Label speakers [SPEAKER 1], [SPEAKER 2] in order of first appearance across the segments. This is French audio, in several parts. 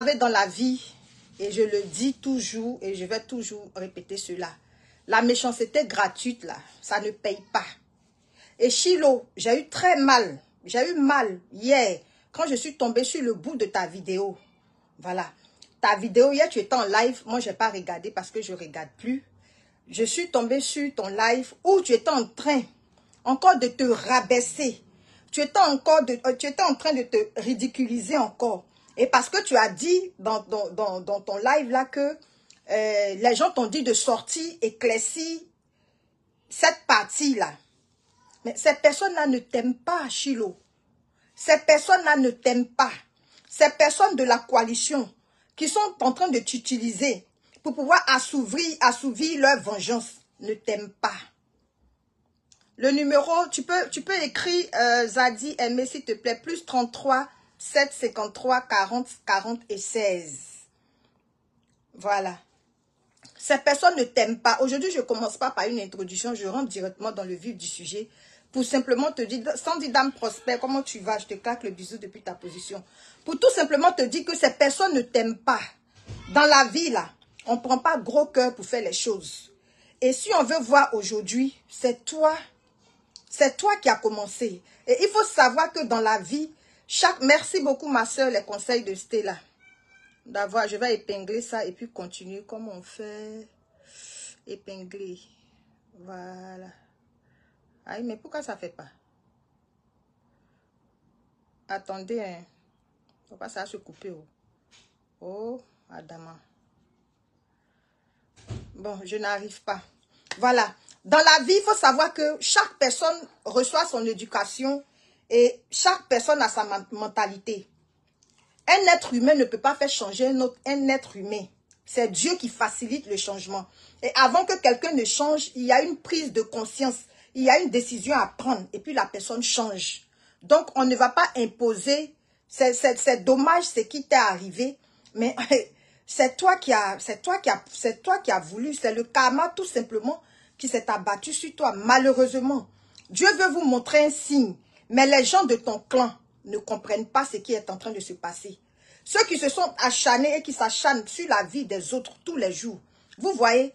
[SPEAKER 1] Dans la vie, et je le dis toujours, et je vais toujours répéter cela, la méchanceté gratuite, là, ça ne paye pas. Et Chilo, j'ai eu très mal, j'ai eu mal hier, quand je suis tombée sur le bout de ta vidéo. Voilà, ta vidéo, hier tu étais en live, moi je n'ai pas regardé parce que je ne regarde plus. Je suis tombée sur ton live où tu étais en train encore de te rabaisser. Tu étais en train de te ridiculiser encore. Et parce que tu as dit dans ton live là que les gens t'ont dit de sortir, éclaircir cette partie-là. Mais ces personnes-là ne t'aiment pas, Chilo. Ces personnes-là ne t'aiment pas. Ces personnes de la coalition qui sont en train de t'utiliser pour pouvoir assouvir leur vengeance ne t'aiment pas. Le numéro, tu peux écrire Zadi Aimé s'il te plaît, plus 33 753 40 40 et 16. Voilà. Ces personnes ne t'aiment pas. Aujourd'hui, je ne commence pas par une introduction, je rentre directement dans le vif du sujet pour simplement te dire, sans dire dame prospère, comment tu vas, je te claque le bisou depuis ta position. Pour tout simplement te dire que ces personnes ne t'aiment pas. Dans la vie, là, on ne prend pas gros cœur pour faire les choses. Et si on veut voir aujourd'hui, c'est toi qui as commencé. Et il faut savoir que dans la vie, merci beaucoup ma soeur, les conseils de Stella. Je vais épingler ça et puis continuer comme on fait. Épingler. Voilà. Aïe, mais pourquoi ça fait pas? Attendez, hein. Faut pas ça se couper. Oh, oh Adama. Bon, je n'arrive pas. Voilà. Dans la vie, il faut savoir que chaque personne reçoit son éducation et chaque personne a sa mentalité. Un être humain ne peut pas faire changer un être humain. C'est Dieu qui facilite le changement. Et avant que quelqu'un ne change, il y a une prise de conscience. Il y a une décision à prendre. Et puis la personne change. Donc, on ne va pas imposer. C'est dommage ce qui t'est arrivé. Mais c'est toi qui as voulu. C'est le karma tout simplement qui s'est abattu sur toi. Malheureusement, Dieu veut vous montrer un signe. Mais les gens de ton clan ne comprennent pas ce qui est en train de se passer. Ceux qui se sont acharnés et qui s'acharnent sur la vie des autres tous les jours. Vous voyez,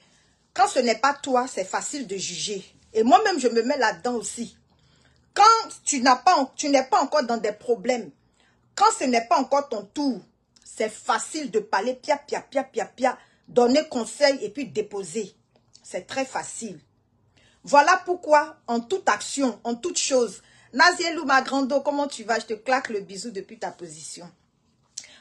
[SPEAKER 1] quand ce n'est pas toi, c'est facile de juger. Et moi-même, je me mets là-dedans aussi. Quand tu n'es pas encore dans des problèmes, quand ce n'est pas encore ton tour, c'est facile de parler pia, pia, pia, pia, pia, donner conseil et puis déposer. C'est très facile. Voilà pourquoi, en toute action, en toute chose, Nazielou Magrando, comment tu vas? Je te claque le bisou depuis ta position.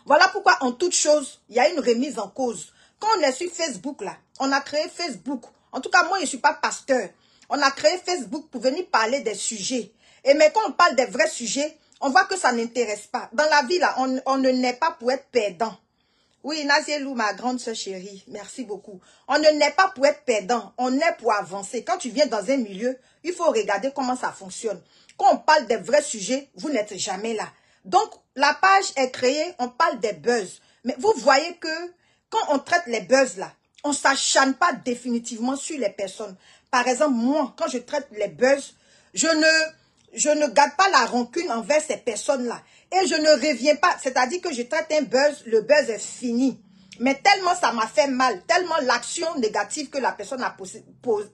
[SPEAKER 1] Voilà pourquoi, en toute chose, il y a une remise en cause. Quand on est sur Facebook, là, on a créé Facebook. En tout cas, moi, je ne suis pas pasteur. On a créé Facebook pour venir parler des sujets. Et mais quand on parle des vrais sujets, on voit que ça n'intéresse pas. Dans la vie, là, on ne naît pas pour être perdant. Oui, Nazielou, ma grande soeur chérie, merci beaucoup. On ne naît pas pour être perdant, on naît pour avancer. Quand tu viens dans un milieu, il faut regarder comment ça fonctionne. Quand on parle des vrais sujets, vous n'êtes jamais là. Donc, la page est créée, on parle des buzz. Mais vous voyez que quand on traite les buzz là, on ne s'acharne pas définitivement sur les personnes. Par exemple, moi, quand je traite les buzz, je ne garde pas la rancune envers ces personnes-là. Et je ne reviens pas. C'est-à-dire que je traite un buzz, le buzz est fini. Mais tellement ça m'a fait mal, tellement l'action négative que la personne a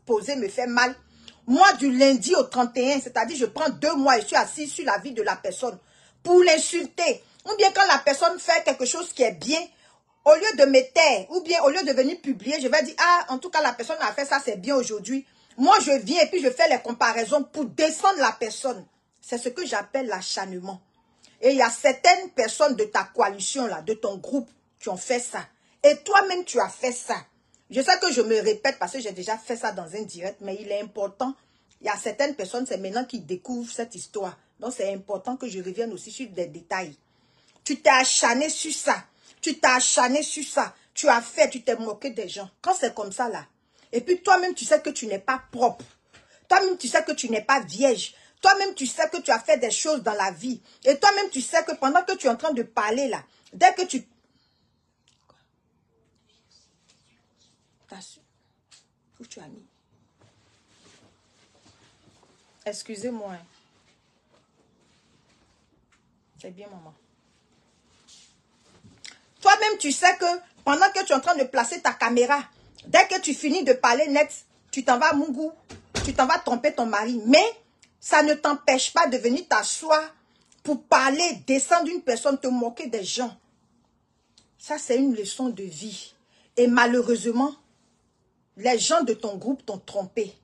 [SPEAKER 1] posée me fait mal. Moi, du lundi au 31, c'est-à-dire je prends 2 mois et je suis assis sur la vie de la personne pour l'insulter. Ou bien quand la personne fait quelque chose qui est bien, au lieu de me taire, ou bien au lieu de venir publier, je vais dire, ah, en tout cas, la personne a fait ça, c'est bien aujourd'hui. Moi, je viens et puis je fais les comparaisons pour descendre la personne. C'est ce que j'appelle l'acharnement. Et il y a certaines personnes de ta coalition, là, de ton groupe, qui ont fait ça. Et toi-même, tu as fait ça. Je sais que je me répète parce que j'ai déjà fait ça dans un direct, mais il est important. Il y a certaines personnes, c'est maintenant qu'ils découvrent cette histoire. Donc, c'est important que je revienne aussi sur des détails. Tu t'es acharné sur ça. Tu t'es acharné sur ça. Tu as fait, tu t'es moqué des gens. Quand c'est comme ça, là. Et puis, toi-même, tu sais que tu n'es pas propre. Toi-même, tu sais que tu n'es pas vierge. Toi-même, tu sais que tu as fait des choses dans la vie. Et toi-même, tu sais que pendant que tu es en train de parler là, dès que tu... Où tu as mis? Excusez-moi. C'est bien, maman. Toi, Toi-même, tu sais que pendant que tu es en train de placer ta caméra, dès que tu finis de parler net, tu t'en vas à Mungu, tu t'en vas tromper ton mari. Mais ça ne t'empêche pas de venir t'asseoir pour parler, descendre une personne, te moquer des gens. Ça, c'est une leçon de vie. Et malheureusement, les gens de ton groupe t'ont trompé.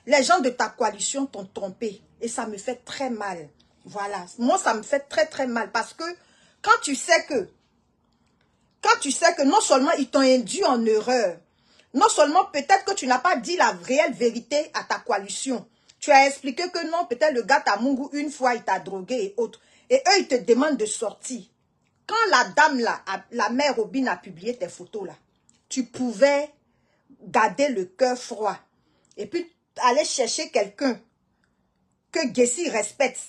[SPEAKER 1] Les gens de ta coalition t'ont trompé. Et ça me fait très mal. Voilà. Moi, ça me fait très, très mal. Parce que quand tu sais que non seulement ils t'ont induit en erreur, non seulement peut-être que tu n'as pas dit la réelle vérité à ta coalition. Tu as expliqué que non, peut-être le gars t'a Mungu une fois, il t'a drogué et autres. Et eux, ils te demandent de sortir. Quand la dame là, la mère Robin a publié tes photos là, tu pouvais garder le cœur froid. Et puis aller chercher quelqu'un que Gessi respecte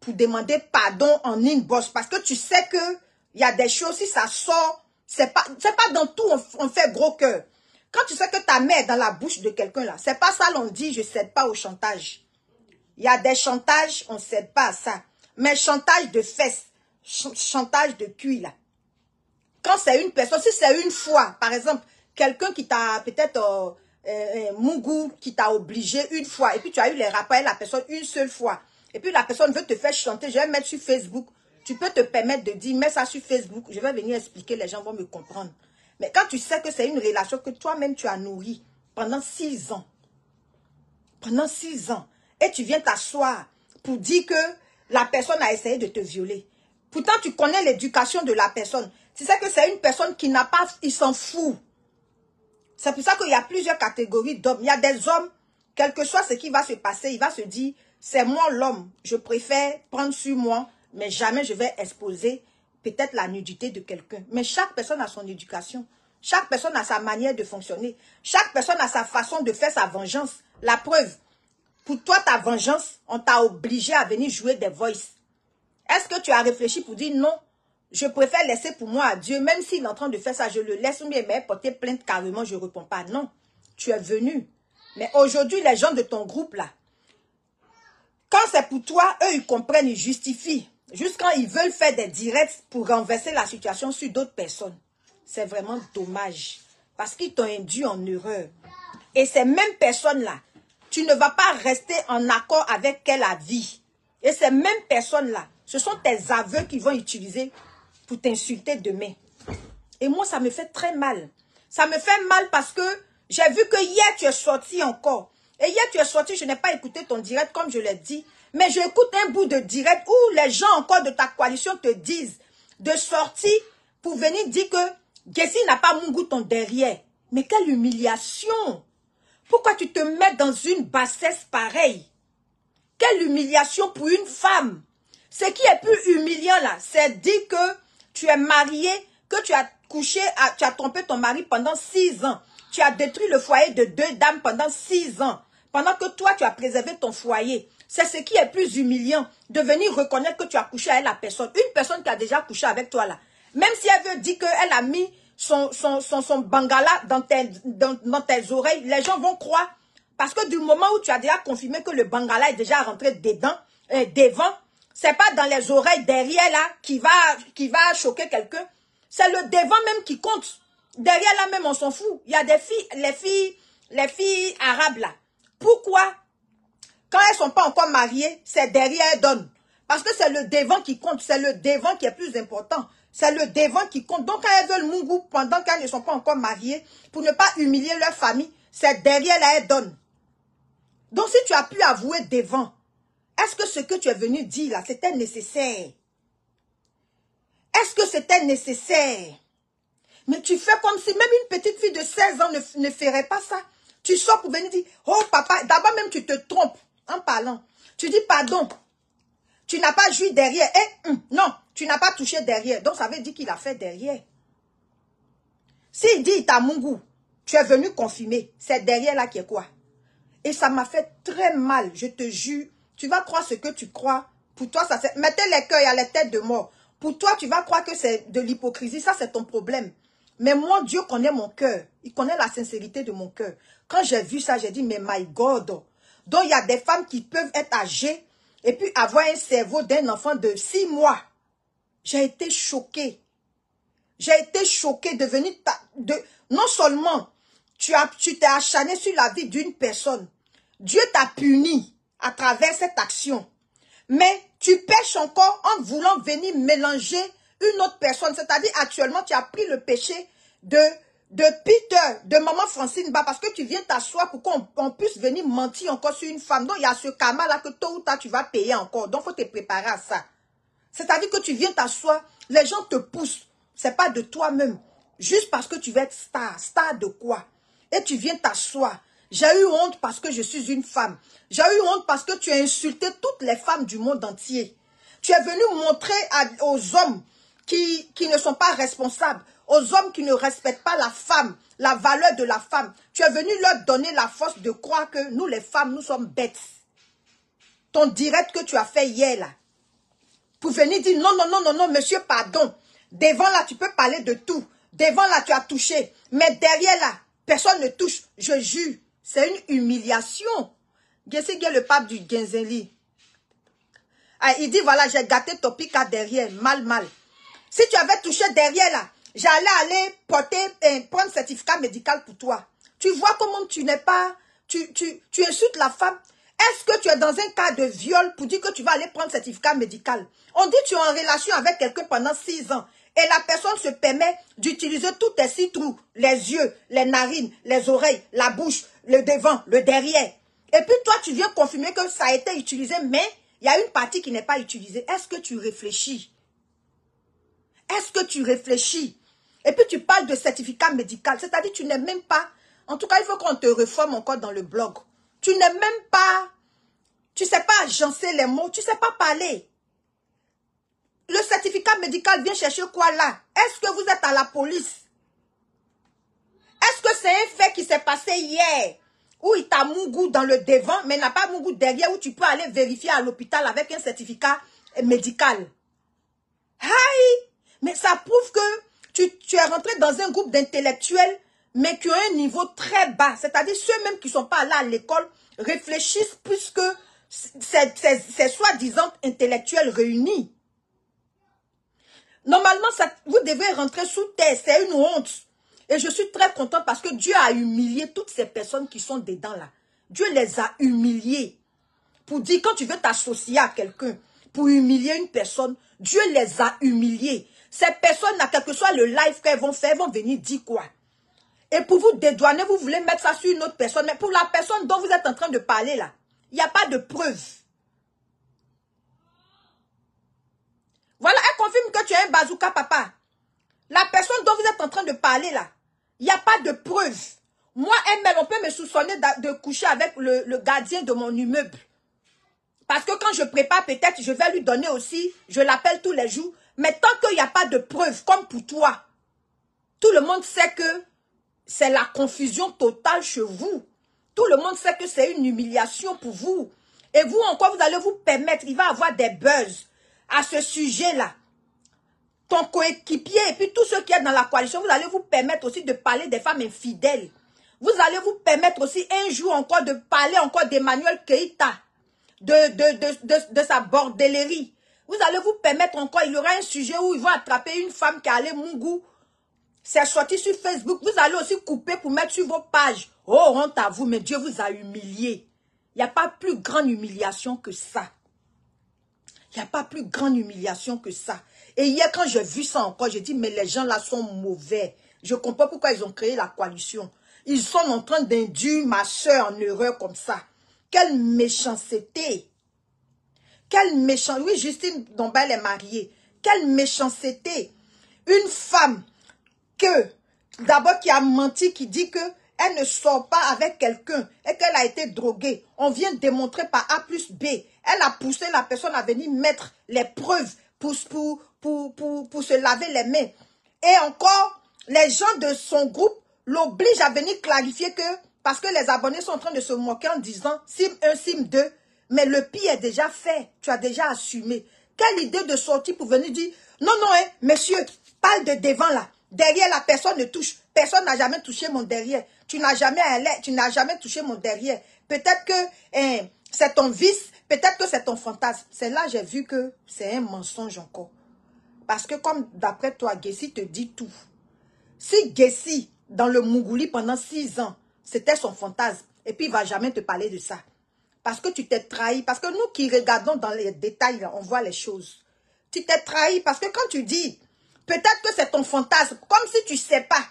[SPEAKER 1] pour demander pardon en inbox. Parce que tu sais que il y a des choses, si ça sort, c'est pas dans tout on fait gros cœur. Quand tu sais que ta mère est dans la bouche de quelqu'un là, c'est pas ça l'on dit, je cède pas au chantage. Il y a des chantages, on ne cède pas à ça. Mais chantage de fesses, chantage de cul là. Quand c'est une personne, si c'est une fois, par exemple, quelqu'un qui t'a peut-être Mungu, qui t'a obligé une fois, et puis tu as eu les rapports avec la personne une seule fois, et puis la personne veut te faire chanter, je vais mettre sur Facebook, tu peux te permettre de dire, mets ça sur Facebook, je vais venir expliquer, les gens vont me comprendre. Mais quand tu sais que c'est une relation que toi-même tu as nourrie pendant 6 ans, et tu viens t'asseoir pour dire que la personne a essayé de te violer. Pourtant, tu connais l'éducation de la personne. Tu sais que c'est une personne qui n'a pas... Il s'en fout. C'est pour ça qu'il y a plusieurs catégories d'hommes. Il y a des hommes, quel que soit ce qui va se passer, il va se dire, c'est moi l'homme. Je préfère prendre sur moi, mais jamais je vais exposer peut-être la nudité de quelqu'un. Mais chaque personne a son éducation. Chaque personne a sa manière de fonctionner. Chaque personne a sa façon de faire sa vengeance. La preuve, pour toi, ta vengeance, on t'a obligé à venir jouer des voices. Est-ce que tu as réfléchi pour dire non, je préfère laisser pour moi à Dieu, même s'il est en train de faire ça, je le laisse, ou bien porter plainte carrément, je ne réponds pas. Non, tu es venu. Mais aujourd'hui, les gens de ton groupe là, quand c'est pour toi, eux, ils comprennent, ils justifient. Juste quand ils veulent faire des directs pour renverser la situation sur d'autres personnes. C'est vraiment dommage. Parce qu'ils t'ont induit en erreur. Et ces mêmes personnes-là, tu ne vas pas rester en accord avec elle à vie. Et ces mêmes personnes-là, ce sont tes aveux qu'ils vont utiliser pour t'insulter demain. Et moi, ça me fait très mal. Ça me fait mal parce que j'ai vu que hier, tu es sorti encore. Et hier, tu es sorti, je n'ai pas écouté ton direct comme je l'ai dit. Mais j'écoute un bout de direct où les gens encore de ta coalition te disent de sortir pour venir dire que Gessi n'a pas Mungu ton derrière. Mais quelle humiliation! Pourquoi tu te mets dans une bassesse pareille? Quelle humiliation pour une femme! Ce qui est plus humiliant là, c'est dire que tu es marié, que tu as couché, tu as trompé ton mari pendant 6 ans. Tu as détruit le foyer de 2 dames pendant 6 ans. Pendant que toi, tu as préservé ton foyer. C'est ce qui est plus humiliant, de venir reconnaître que tu as couché avec la personne. Une personne qui a déjà couché avec toi là. Même si elle veut dire qu'elle a mis son bangala dans tes oreilles, les gens vont croire. Parce que du moment où tu as déjà confirmé que le bangala est déjà rentré devant, c'est pas dans les oreilles derrière là qui va choquer quelqu'un. C'est le devant même qui compte. Derrière là même on s'en fout. Il y a des filles, les filles arabes là. Pourquoi? Quand elles sont pas encore mariées, c'est derrière elles donnent. Parce que c'est le devant qui compte. C'est le devant qui est plus important. C'est le devant qui compte. Donc quand elles veulent Mungu pendant qu'elles ne sont pas encore mariées, pour ne pas humilier leur famille, c'est derrière là elles donnent. Donc si tu as pu avouer devant, est-ce que ce que tu es venu dire là, c'était nécessaire? Est-ce que c'était nécessaire? Mais tu fais comme si même une petite fille de 16 ans ne ferait pas ça. Tu sors pour venir dire, oh papa, d'abord même tu te trompes en parlant. Tu dis pardon, tu n'as pas joui derrière. Non, tu n'as pas touché derrière. Donc ça veut dire qu'il a fait derrière. S'il dit ta Mungu, tu es venu confirmer, c'est derrière là qui est quoi? Et ça m'a fait très mal, je te jure. Tu vas croire ce que tu crois. Pour toi, ça c'est... Mettez les cœurs, il y a les têtes de mort. Pour toi, tu vas croire que c'est de l'hypocrisie. Ça, c'est ton problème. Mais moi, Dieu connaît mon cœur. Il connaît la sincérité de mon cœur. Quand j'ai vu ça, j'ai dit, mais my God. Donc, il y a des femmes qui peuvent être âgées et puis avoir un cerveau d'un enfant de 6 mois. J'ai été choquée. J'ai été choquée de venir... Non seulement tu t'es acharné sur la vie d'une personne, Dieu t'a puni à travers cette action, mais tu pêches encore en voulant venir mélanger une autre personne. C'est-à-dire actuellement, tu as pris le péché de Peter, de maman Francine Ba, parce que tu viens t'asseoir pour qu'on puisse venir mentir encore sur une femme. Donc, il y a ce karma-là que tôt ou tard, tu vas payer encore. Donc, il faut te préparer à ça. C'est-à-dire que tu viens t'asseoir, les gens te poussent. C'est pas de toi-même. Juste parce que tu veux être star. Star de quoi? Et tu viens t'asseoir. J'ai eu honte parce que je suis une femme. J'ai eu honte parce que tu as insulté toutes les femmes du monde entier. Tu es venu montrer aux hommes qui ne sont pas responsables, aux hommes qui ne respectent pas la femme, la valeur de la femme. Tu es venu leur donner la force de croire que nous, les femmes, nous sommes bêtes. Ton direct que tu as fait hier, là, pour venir dire non, non, non, non, non, monsieur, pardon. Devant là, tu peux parler de tout. Devant là, tu as touché. Mais derrière là, personne ne touche. Je jure, c'est une humiliation. C'est le pape du Genzeli. Ah, il dit, voilà, j'ai gâté Topika derrière, mal, mal. Si tu avais touché derrière là, j'allais aller prendre certificat médical pour toi. Tu vois comment tu n'es pas... Tu insultes la femme. Est-ce que tu es dans un cas de viol pour dire que tu vas aller prendre certificat médical? On dit que tu es en relation avec quelqu'un pendant 6 ans. Et la personne se permet d'utiliser tous tes 6 trous. Les yeux, les narines, les oreilles, la bouche, le devant, le derrière. Et puis toi, tu viens confirmer que ça a été utilisé, mais il y a une partie qui n'est pas utilisée. Est-ce que tu réfléchis? Est-ce que tu réfléchis? Et puis tu parles de certificat médical. C'est-à-dire tu n'es même pas... En tout cas, il faut qu'on te reforme encore dans le blog. Tu n'es même pas... Tu ne sais pas agencer les mots. Tu ne sais pas parler. Le certificat médical vient chercher quoi là? Est-ce que vous êtes à la police? Est-ce que c'est un fait qui s'est passé hier? Où il t'a mougou dans le devant, mais n'a pas mougou derrière, où tu peux aller vérifier à l'hôpital avec un certificat médical. Aïe! Mais ça prouve que tu es rentré dans un groupe d'intellectuels, mais qui ont un niveau très bas. C'est-à-dire ceux-mêmes qui ne sont pas là à l'école réfléchissent plus que ces soi-disant intellectuels réunis. Normalement, vous devez rentrer sous terre. C'est une honte. Et je suis très contente parce que Dieu a humilié toutes ces personnes qui sont dedans là. Dieu les a humiliées. Pour dire, quand tu veux t'associer à quelqu'un, pour humilier une personne, Dieu les a humiliés. Ces personnes, quel que soit le live qu'elles vont faire, elles vont venir dire quoi? Et pour vous dédouaner, vous voulez mettre ça sur une autre personne. Mais pour la personne dont vous êtes en train de parler là, il n'y a pas de preuve. Voilà, elle confirme que tu es un bazooka, papa. La personne dont vous êtes en train de parler là, il n'y a pas de preuve. Moi, Emel, on peut me soupçonner de coucher avec le gardien de mon immeuble. Parce que quand je prépare, peut-être, je vais lui donner aussi, je l'appelle tous les jours. Mais tant qu'il n'y a pas de preuve, comme pour toi, tout le monde sait que c'est la confusion totale chez vous. Tout le monde sait que c'est une humiliation pour vous. Et vous encore, vous allez vous permettre, il va avoir des buzz à ce sujet-là. Ton coéquipier et puis tous ceux qui sont dans la coalition, vous allez vous permettre aussi de parler des femmes infidèles. Vous allez vous permettre aussi un jour encore de parler encore d'Emmanuel Keïta, de sa bordellerie. Vous allez vous permettre encore, il y aura un sujet où ils vont attraper une femme qui a allé Moungou. C'est sorti sur Facebook. Vous allez aussi couper pour mettre sur vos pages. Oh, honte à vous, mais Dieu vous a humilié. Il n'y a pas plus grande humiliation que ça. Il n'y a pas plus grande humiliation que ça. Et hier, quand j'ai vu ça encore, j'ai dit, mais les gens là sont mauvais. Je comprends pourquoi ils ont créé la coalition. Ils sont en train d'induire ma soeur en erreur comme ça. Quelle méchanceté. Quelle méchanceté. Oui, Justine Dombal est mariée. Quelle méchanceté. Une femme d'abord qui a menti, qui dit que elle ne sort pas avec quelqu'un et qu'elle a été droguée. On vient démontrer par A plus B. Elle a poussé la personne à venir mettre les preuves pour se laver les mains. Et encore, les gens de son groupe l'obligent à venir clarifier que, parce que les abonnés sont en train de se moquer en disant Sim 1, Sim 2, mais le pire est déjà fait. Tu as déjà assumé. Quelle idée de sortie pour venir dire, non, non, hein, monsieur, parle de devant là. Derrière, la personne ne touche. Personne n'a jamais touché mon derrière. Tu n'as jamais touché mon derrière. Peut-être que c'est ton vice, peut-être que c'est ton fantasme. C'est là j'ai vu que c'est un mensonge encore. Parce que comme d'après toi, Gessi te dit tout. Si Gessi, dans le Mougouli pendant 6 ans, c'était son fantasme, et puis il ne va jamais te parler de ça. Parce que tu t'es trahi. Parce que nous qui regardons dans les détails, là, on voit les choses. Tu t'es trahi parce que quand tu dis, peut-être que c'est ton fantasme, comme si tu ne sais pas.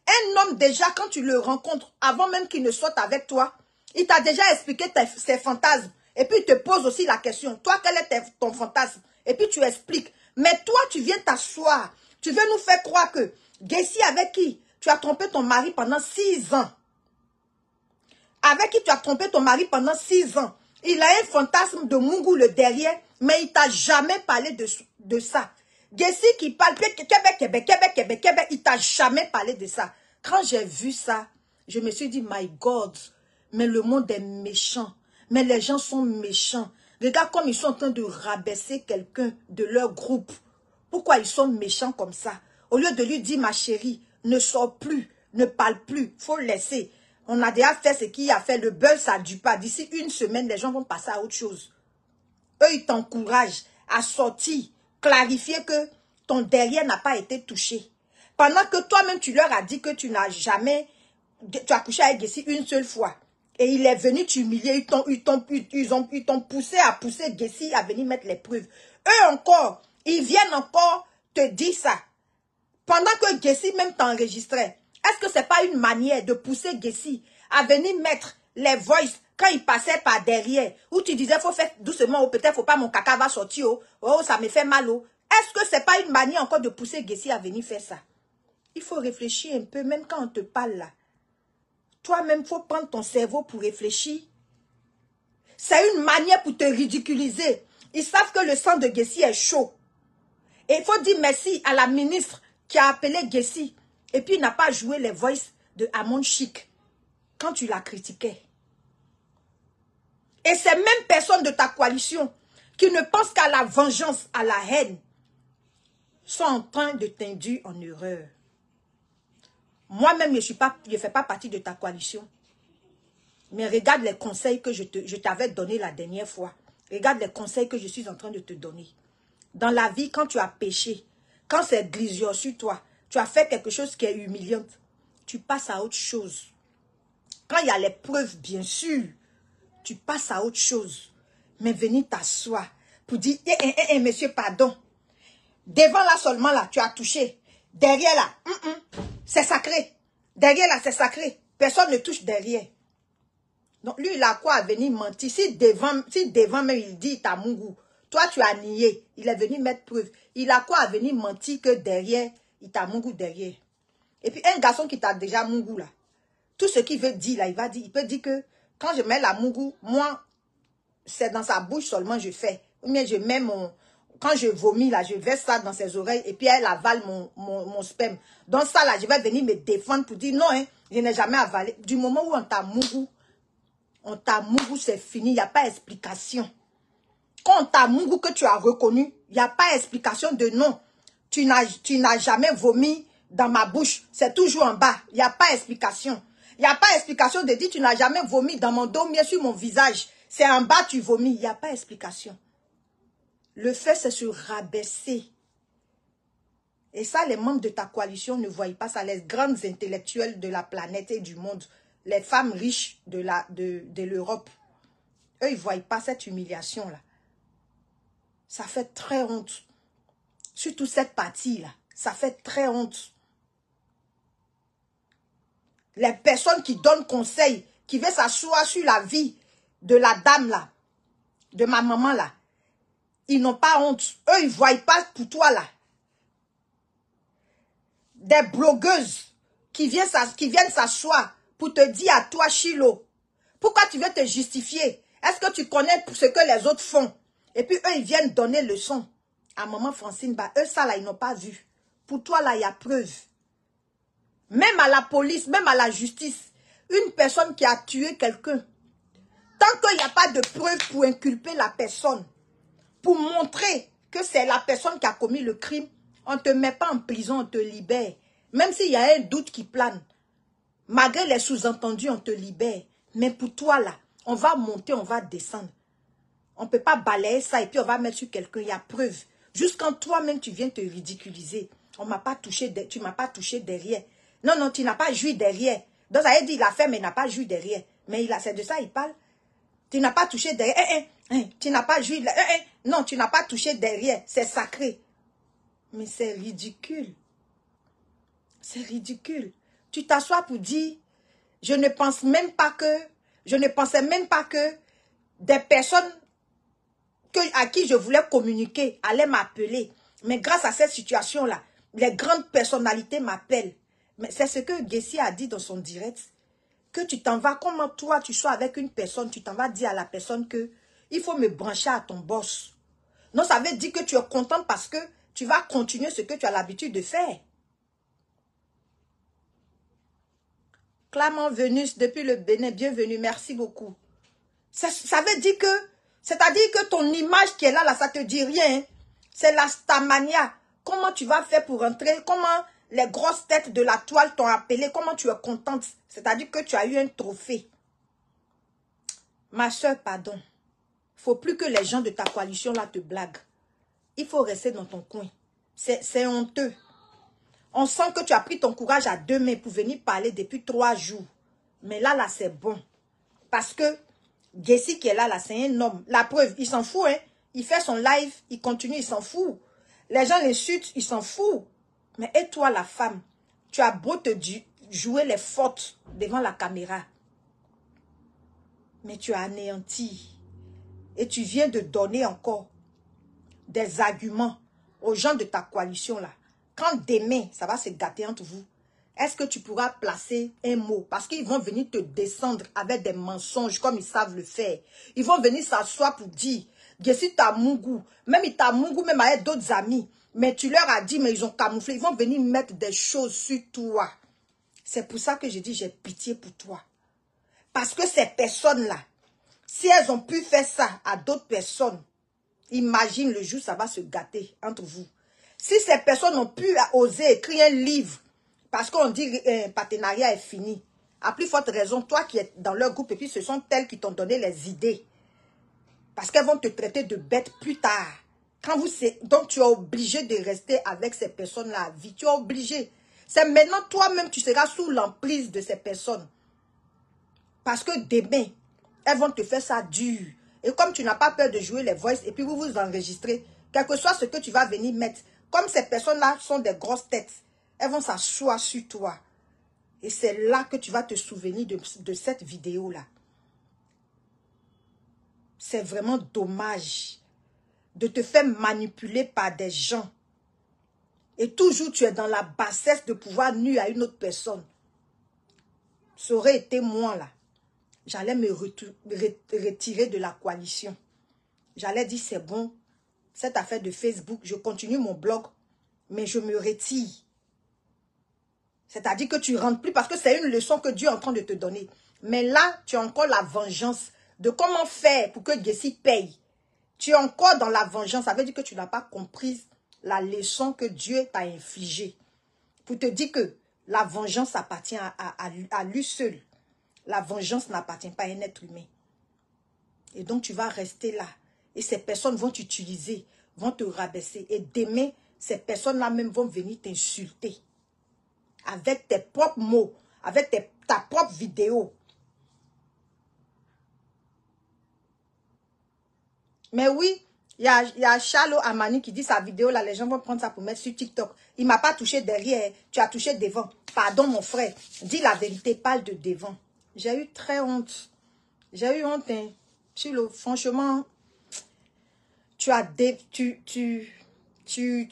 [SPEAKER 1] Un homme déjà, quand tu le rencontres, avant même qu'il ne sorte avec toi, il t'a déjà expliqué ses fantasmes. Et puis il te pose aussi la question, toi, quel est ton fantasme? Et puis tu expliques. Mais toi, tu viens t'asseoir. Tu veux nous faire croire que Gessi, avec qui tu as trompé ton mari pendant 6 ans. Avec qui tu as trompé ton mari pendant 6 ans. Il a un fantasme de Mungu le derrière, mais il t'a jamais parlé de ça. Gessi qui parle, Québec, il t'a jamais parlé de ça. Quand j'ai vu ça, je me suis dit, my God, mais le monde est méchant. Mais les gens sont méchants. Regarde comme ils sont en train de rabaisser quelqu'un de leur groupe. Pourquoi ils sont méchants comme ça? Au lieu de lui dire, ma chérie, ne sors plus, ne parle plus, faut laisser. On a déjà fait ce qu'il a fait, le beurre, ça ne dure pas. D'ici 1 semaine, les gens vont passer à autre chose. Eux, ils t'encouragent à sortir, clarifier que ton derrière n'a pas été touché. Pendant que toi-même, tu leur as dit que tu n'as jamais, tu as couché avec Gessi 1 seule fois. Et il est venu t'humilier, ils t'ont poussé à pousser Gessi à venir mettre les preuves. Eux encore, ils viennent encore te dire ça. Pendant que Gessi même t'enregistrait. Est-ce que ce n'est pas une manière de pousser Gessi à venir mettre les voices quand il passait par derrière, où tu disais, il faut faire doucement, ou peut-être, faut pas, mon caca va sortir, oh, ça me fait mal, oh. Est-ce que ce n'est pas une manière encore de pousser Gessi à venir faire ça? Il faut réfléchir un peu, même quand on te parle là. Toi-même, il faut prendre ton cerveau pour réfléchir. C'est une manière pour te ridiculiser. Ils savent que le sang de Gessi est chaud. Et il faut dire merci à la ministre qui a appelé Gessi. Et puis, il n'a pas joué les voices de Amon Chic quand tu la critiquais. Et ces mêmes personnes de ta coalition qui ne pensent qu'à la vengeance, à la haine, sont en train de t'induire en erreur. Moi-même, je ne fais pas partie de ta coalition. Mais regarde les conseils que je t'avais donnés la dernière fois. Regarde les conseils que je suis en train de te donner. Dans la vie, quand tu as péché, quand c'est glissure sur toi, tu as fait quelque chose qui est humiliant, tu passes à autre chose. Quand il y a les preuves, bien sûr, tu passes à autre chose. Mais venir t'asseoir pour dire, monsieur, pardon. Devant là seulement, là, tu as touché. Derrière là, c'est sacré. Derrière là, c'est sacré. Personne ne touche derrière. Donc lui, il a quoi à venir mentir? Si devant même il dit, t'as Mungu, toi tu as nié. Il est venu mettre preuve. Il a quoi à venir mentir que derrière, il t'a Mungu derrière. Et puis un garçon qui t'a déjà Mungu là, tout ce qu'il veut dire là, il peut dire que quand je mets la Mungu, moi, c'est dans sa bouche seulement je fais. Ou bien je mets quand je vomis là, je verse ça dans ses oreilles et puis elle avale mon sperme. Donc ça là, je vais venir me défendre pour dire non, hein, je n'ai jamais avalé. Du moment où on t'a Mungu, c'est fini, il n'y a pas d'explication. Quand on t'a Mungu que tu as reconnu, il n'y a pas d'explication de non. Tu n'as jamais vomi dans ma bouche, c'est toujours en bas. Il n'y a pas d'explication. Il n'y a pas d'explication de dire tu n'as jamais vomi dans mon dos, bien sur mon visage. C'est en bas tu vomis. Il n'y a pas d'explication. Le fait, c'est se rabaisser. Et ça, les membres de ta coalition ne voient pas ça. Les grandes intellectuelles de la planète et du monde, les femmes riches de l'Europe, eux, ils ne voient pas cette humiliation-là. Ça fait très honte. Surtout cette partie-là, ça fait très honte. Les personnes qui donnent conseil, qui veulent s'asseoir sur la vie de la dame là, de ma maman là, ils n'ont pas honte. Eux, ils ne voient pas pour toi là. Des blogueuses qui viennent s'asseoir pour te dire à toi, Chilo, pourquoi tu veux te justifier? Est-ce que tu connais ce que les autres font? Et puis eux, ils viennent donner leçon à maman Francine. Bah, eux, ça là, ils n'ont pas vu. Pour toi là, il y a preuve. Même à la police, même à la justice, une personne qui a tué quelqu'un, tant qu'il n'y a pas de preuve pour inculper la personne, pour montrer que c'est la personne qui a commis le crime, on ne te met pas en prison, on te libère. Même s'il y a un doute qui plane, malgré les sous-entendus, on te libère. Mais pour toi là, on va monter, on va descendre. On ne peut pas balayer ça et puis on va mettre sur quelqu'un, il y a preuve. Jusqu'en toi-même, tu viens te ridiculiser. On m'a pas touché, tu m'as pas touché derrière. Non, non, tu n'as pas joui derrière. Donc, ça veut dire, il a fait, mais il n'a pas joui derrière. Mais c'est de ça il parle. Tu n'as pas touché derrière. Tu n'as pas joui. Non, tu n'as pas touché derrière. C'est sacré. Mais c'est ridicule. C'est ridicule. Tu t'assois pour dire, je ne pensais même pas que des personnes à qui je voulais communiquer allaient m'appeler. Mais grâce à cette situation-là, les grandes personnalités m'appellent. Mais c'est ce que Gessi a dit dans son direct. Que tu t'en vas, comment toi tu sois avec une personne, tu t'en vas dire à la personne que il faut me brancher à ton boss. Non, ça veut dire que tu es content parce que tu vas continuer ce que tu as l'habitude de faire. Clamant Vénus depuis le Bénin, bienvenue, merci beaucoup. Ça veut dire que, c'est-à-dire que ton image qui est là, ça te dit rien. C'est la stamania. Comment tu vas faire pour rentrer? Comment les grosses têtes de la toile t'ont appelé? Comment tu es contente? C'est-à-dire que tu as eu un trophée. Ma soeur, pardon. Il ne faut plus que les gens de ta coalition là te blaguent. Il faut rester dans ton coin. C'est honteux. On sent que tu as pris ton courage à 2 mains pour venir parler depuis 3 jours. Mais là, c'est bon. Parce que Gessi qui est là, c'est un homme. La preuve, il s'en fout. Hein? Il fait son live, il continue, il s'en fout. Les gens l'insultent, il s'en fout. Mais et toi, la femme, tu as beau te jouer les fortes devant la caméra. Mais tu as anéanti. Et tu viens de donner encore des arguments aux gens de ta coalition là. Quand demain, ça va se gâter entre vous, est-ce que tu pourras placer un mot? Parce qu'ils vont venir te descendre avec des mensonges comme ils savent le faire. Ils vont venir s'asseoir pour dire, Gessi t'a mougou. Même il t'a mougou, même avec d'autres amis. Mais tu leur as dit, mais ils ont camouflé. Ils vont venir mettre des choses sur toi. C'est pour ça que je dis, j'ai pitié pour toi. Parce que ces personnes-là, si elles ont pu faire ça à d'autres personnes, imagine le jour ça va se gâter entre vous. Si ces personnes ont pu oser écrire un livre, parce qu'on dit un partenariat est fini, à plus forte raison, toi qui es dans leur groupe, et puis ce sont elles qui t'ont donné les idées. Parce qu'elles vont te traiter de bête plus tard. Donc tu es obligé de rester avec ces personnes-là à vie. Tu es obligé. C'est maintenant toi-même tu seras sous l'emprise de ces personnes. Parce que demain, elles vont te faire ça dur. Et comme tu n'as pas peur de jouer les voices, et puis vous vous enregistrez, quel que soit ce que tu vas venir mettre, comme ces personnes-là sont des grosses têtes, elles vont s'asseoir sur toi. Et c'est là que tu vas te souvenir de cette vidéo-là. C'est vraiment dommage de te faire manipuler par des gens. Et toujours tu es dans la bassesse de pouvoir nuire à une autre personne. Ça aurait été moi là. J'allais me retirer de la coalition. J'allais dire c'est bon. Cette affaire de Facebook, je continue mon blog. Mais je me retire. C'est-à-dire que tu ne rentres plus parce que c'est une leçon que Dieu est en train de te donner. Mais là, tu as encore la vengeance de comment faire pour que Gessi paye. Tu es encore dans la vengeance. Ça veut dire que tu n'as pas compris la leçon que Dieu t'a infligée. Pour te dire que la vengeance appartient à lui seul. La vengeance n'appartient pas à un être humain. Et donc tu vas rester là. Et ces personnes vont t'utiliser, vont te rabaisser. Et demain, ces personnes-là même vont venir t'insulter. Avec tes propres mots, avec ta propre vidéo. Mais oui, il y a Charlo Amani qui dit sa vidéo là, les gens vont prendre ça pour mettre sur TikTok. Il ne m'a pas touché derrière, tu as touché devant. Pardon mon frère, dis la vérité, parle de devant. J'ai eu très honte. J'ai eu honte, hein. Franchement, tu as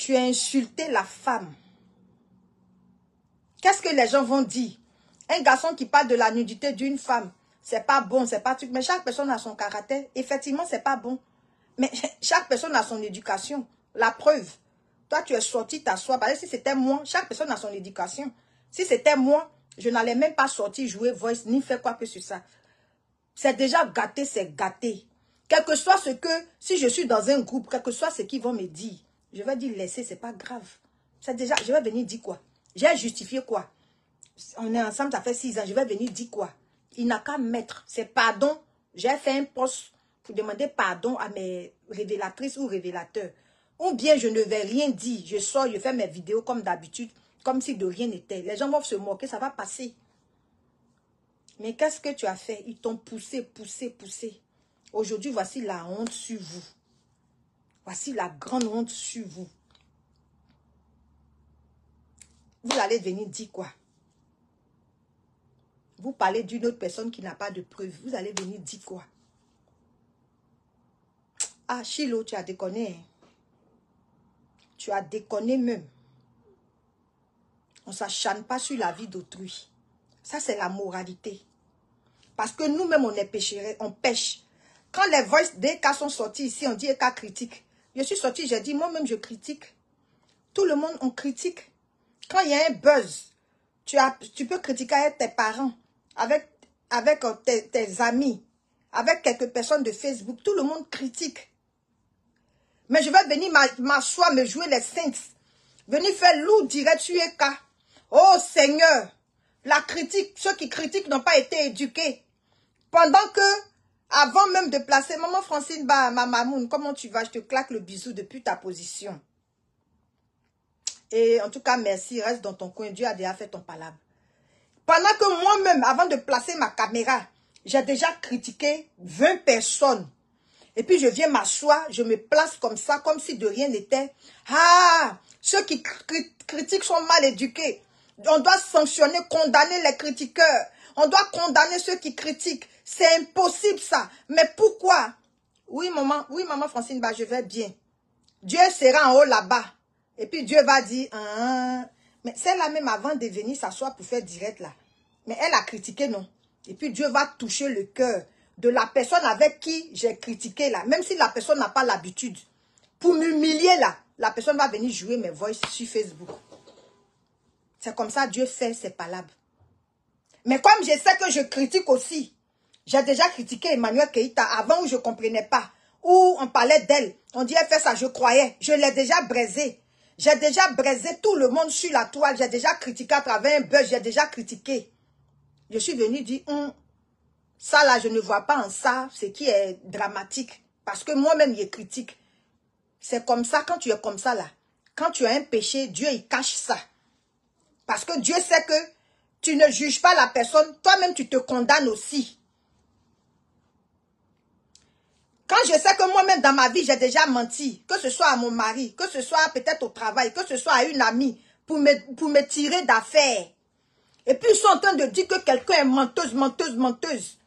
[SPEAKER 1] insulté la femme. Qu'est-ce que les gens vont dire? Un garçon qui parle de la nudité d'une femme, c'est pas bon, c'est pas truc. Mais chaque personne a son caractère. Effectivement, c'est pas bon. Mais chaque personne a son éducation. La preuve. Toi, tu es sorti t'asseoir. Parce que si c'était moi, chaque personne a son éducation. Si c'était moi, je n'allais même pas sortir jouer voice, ni faire quoi que ce soit. C'est déjà gâté, c'est gâté. Quel que soit ce que, si je suis dans un groupe, quel que soit ce qu'ils vont me dire, je vais dire laissez, c'est pas grave. C'est déjà, je vais venir dire quoi? J'ai justifié quoi? On est ensemble, ça fait 6 ans, je vais venir dire quoi? Il n'a qu'à mettre, c'est pardon. J'ai fait un post pour demander pardon à mes révélatrices ou révélateurs. Ou bien je ne vais rien dire. Je sors, je fais mes vidéos comme d'habitude, comme si de rien n'était. Les gens vont se moquer, ça va passer. Mais qu'est-ce que tu as fait? Ils t'ont poussé, poussé, poussé. Aujourd'hui, voici la honte sur vous. Voici la grande honte sur vous. Vous allez venir dire quoi? Vous parlez d'une autre personne qui n'a pas de preuves. Vous allez venir dire quoi? Ah, Chilo, tu as déconné. Hein? Tu as déconné même. On ne s'acharne pas sur la vie d'autrui. Ça, c'est la moralité. Parce que nous-mêmes, on est pécherés, on pêche. Quand les voices des cas sont sortis ici, on dit cas critique. Je suis sortie, j'ai dit, moi-même, je critique. Tout le monde, on critique. Quand il y a un buzz, tu peux critiquer avec tes parents, avec tes amis, avec quelques personnes de Facebook. Tout le monde critique. Mais je vais venir m'asseoir, me jouer les saints. Venir faire loup direct sur un cas. Oh Seigneur, la critique, ceux qui critiquent n'ont pas été éduqués. Pendant que, avant même de placer, maman Francine, bah, Mamoun, comment tu vas? Je te claque le bisou depuis ta position. Et en tout cas, merci, reste dans ton coin. Dieu a déjà fait ton palabre. Pendant que moi-même, avant de placer ma caméra, j'ai déjà critiqué 20 personnes. Et puis je viens m'asseoir, je me place comme ça, comme si de rien n'était. Ah, ceux qui critiquent sont mal éduqués. On doit sanctionner, condamner les critiqueurs. On doit condamner ceux qui critiquent. C'est impossible ça. Mais pourquoi? Oui, maman Francine, bah, je vais bien. Dieu sera en haut là-bas. Et puis Dieu va dire, mais celle-là même avant de venir s'asseoir pour faire direct là. Mais elle a critiqué, non. Et puis Dieu va toucher le cœur de la personne avec qui j'ai critiqué là. Même si la personne n'a pas l'habitude. Pour m'humilier là, la personne va venir jouer mes voix sur Facebook. C'est comme ça Dieu fait ses palabres. Mais comme je sais que je critique aussi, j'ai déjà critiqué Emmanuel Keïta avant où je ne comprenais pas. Où on parlait d'elle. On dit elle fait ça, je croyais. Je l'ai déjà braisé. J'ai déjà braisé tout le monde sur la toile. J'ai déjà critiqué à travers un buzz. J'ai déjà critiqué. Je suis venue dire, ça là, je ne vois pas en ça ce qui est dramatique. Parce que moi-même, je critique. C'est comme ça, quand tu es comme ça là. Quand tu as un péché, Dieu, il cache ça. Parce que Dieu sait que tu ne juges pas la personne. Toi-même, tu te condamnes aussi. Quand je sais que moi-même, dans ma vie, j'ai déjà menti, que ce soit à mon mari, que ce soit peut-être au travail, que ce soit à une amie, pour me tirer d'affaires. Et puis, ils sont en train de dire que quelqu'un est menteuse, menteuse, menteuse.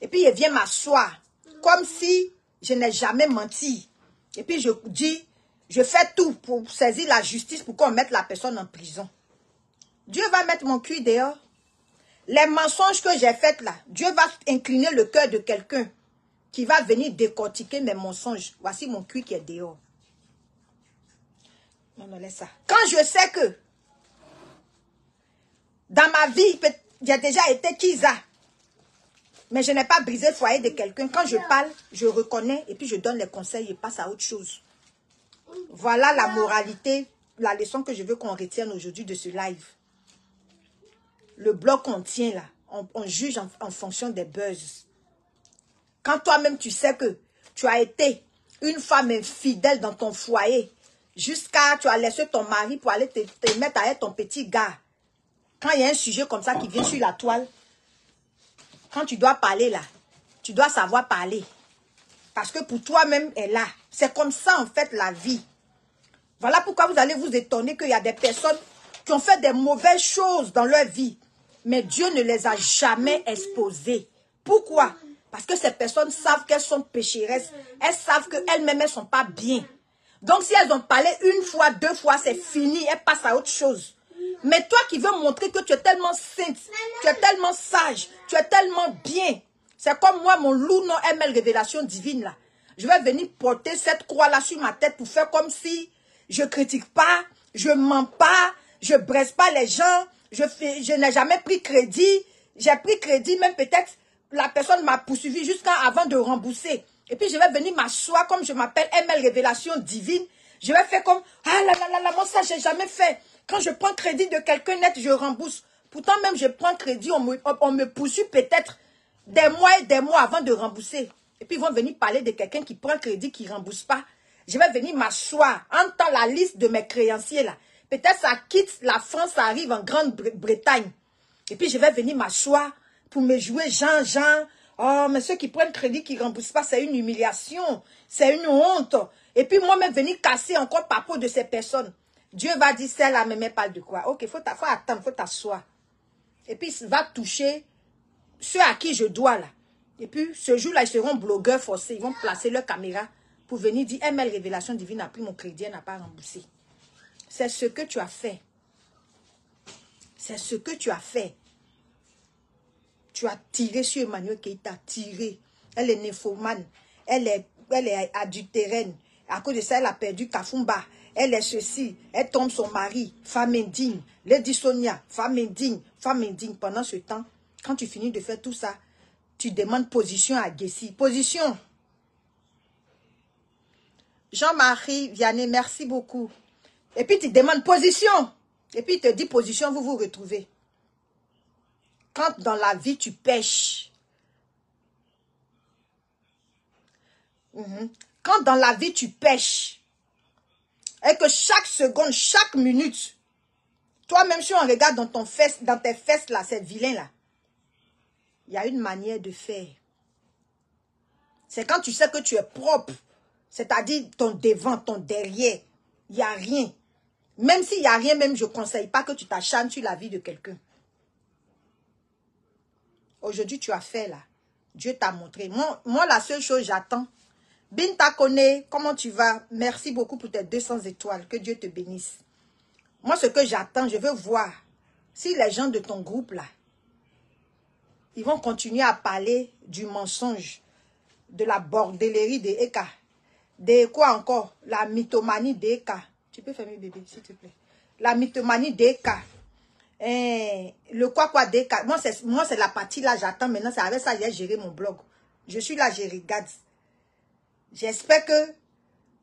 [SPEAKER 1] Et puis, il vient m'asseoir, comme si je n'ai jamais menti. Et puis, je dis, je fais tout pour saisir la justice, pour qu'on mette la personne en prison. Dieu va mettre mon cul dehors. Les mensonges que j'ai faits là, Dieu va incliner le cœur de quelqu'un qui va venir décortiquer mes mensonges. Voici mon cul qui est dehors. Non, non, laisse ça. Quand je sais que dans ma vie, j'ai déjà été Kiza, mais je n'ai pas brisé le foyer de quelqu'un. Quand je parle, je reconnais et puis je donne les conseils et passe à autre chose. Voilà la moralité, la leçon que je veux qu'on retienne aujourd'hui de ce live. Le bloc qu'on tient là, on juge en fonction des buzz. Quand toi-même tu sais que tu as été une femme infidèle dans ton foyer, jusqu'à tu as laissé ton mari pour aller te mettre à être ton petit gars. Quand il y a un sujet comme ça qui vient sur la toile, quand tu dois parler là, tu dois savoir parler. Parce que pour toi-même est là. C'est comme ça en fait la vie. Voilà pourquoi vous allez vous étonner qu'il y a des personnes qui ont fait des mauvaises choses dans leur vie. Mais Dieu ne les a jamais exposées. Pourquoi? Parce que ces personnes savent qu'elles sont pécheresses. Elles savent qu'elles-mêmes, elles ne sont pas bien. Donc si elles ont parlé une fois, deux fois, c'est fini. Elles passent à autre chose. Mais toi qui veux montrer que tu es tellement sainte, tu es tellement sage, tu es tellement bien. C'est comme moi, mon loup non ML révélation divine là. Je vais venir porter cette croix là sur ma tête pour faire comme si je critique pas, je mens pas, je braise pas les gens, je n'ai jamais pris crédit. J'ai pris crédit, même peut-être la personne m'a poursuivi jusqu'à avant de rembourser. Et puis je vais venir m'asseoir comme je m'appelle ML révélation divine. Je vais faire comme, ah là là là là, moi ça j'ai jamais fait. Quand je prends crédit de quelqu'un net, je rembourse. Pourtant, même je prends crédit, on me poursuit peut-être des mois et des mois avant de rembourser. Et puis, ils vont venir parler de quelqu'un qui prend crédit, qui ne rembourse pas. Je vais venir m'asseoir, entendre la liste de mes créanciers là. Peut-être ça quitte la France, ça arrive en Grande-Bretagne. Et puis je vais venir m'asseoir pour me jouer Jean. Oh, mais ceux qui prennent crédit, qui ne remboursent pas, c'est une humiliation. C'est une honte. Et puis moi-même venir casser encore par peau de ces personnes. Dieu va dire, celle-là ne met pas de quoi. Ok, faut attendre, faut t'asseoir. Et puis il va toucher ceux à qui je dois là. Et puis ce jour-là, ils seront blogueurs forcés. Ils vont placer leur caméra pour venir dire, ML Révélation Divine a pris mon crédit, elle n'a pas remboursé. C'est ce que tu as fait. C'est ce que tu as fait. Tu as tiré sur Emmanuel Keïta, tiré. Elle est nymphomane. Elle est adultérenne. À cause de ça, elle a perdu Kafumba. Elle est ceci. Elle tombe son mari. Femme indigne. Lady Sonia. Femme indigne. Femme indigne. Pendant ce temps, quand tu finis de faire tout ça, tu demandes position à Gessi. Position. Jean-Marie Vianney, merci beaucoup. Et puis tu demandes position. Et puis il te dit position, vous vous retrouvez. Quand dans la vie tu pêches. Quand dans la vie tu pêches. Et que chaque seconde, chaque minute, toi-même si on regarde dans tes fesses là, c'est vilain là. Il y a une manière de faire. C'est quand tu sais que tu es propre. C'est-à-dire ton devant, ton derrière. Il n'y a rien. Même s'il n'y a rien, même je ne conseille pas que tu t'acharnes sur la vie de quelqu'un. Aujourd'hui, tu as fait là. Dieu t'a montré. Moi, la seule chose, j'attends. Binta Kone, comment tu vas? Merci beaucoup pour tes 200 étoiles. Que Dieu te bénisse. Moi, ce que j'attends, je veux voir si les gens de ton groupe là, ils vont continuer à parler du mensonge, de la bordellerie des Eka. De quoi encore? La mythomanie des Eka. Tu peux fermer bébé, s'il te plaît. La mythomanie des Eka. Le quoi des Eka. Moi, c'est la partie là, j'attends maintenant. C'est avec ça que j'ai géré mon blog. Je suis là, je regarde. J'espère que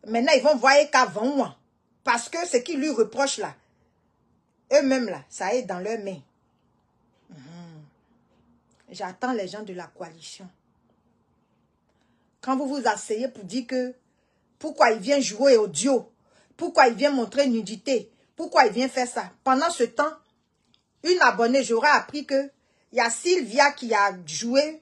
[SPEAKER 1] maintenant, ils vont voir Eka avant moi. Parce que ce qu'ils lui reprochent là, eux-mêmes là, ça est dans leurs mains. J'attends les gens de la coalition. Quand vous vous asseyez pour dire que pourquoi il vient jouer audio, pourquoi il vient montrer nudité, pourquoi il vient faire ça. Pendant ce temps, une abonnée, j'aurais appris que il y a Sylvia qui a joué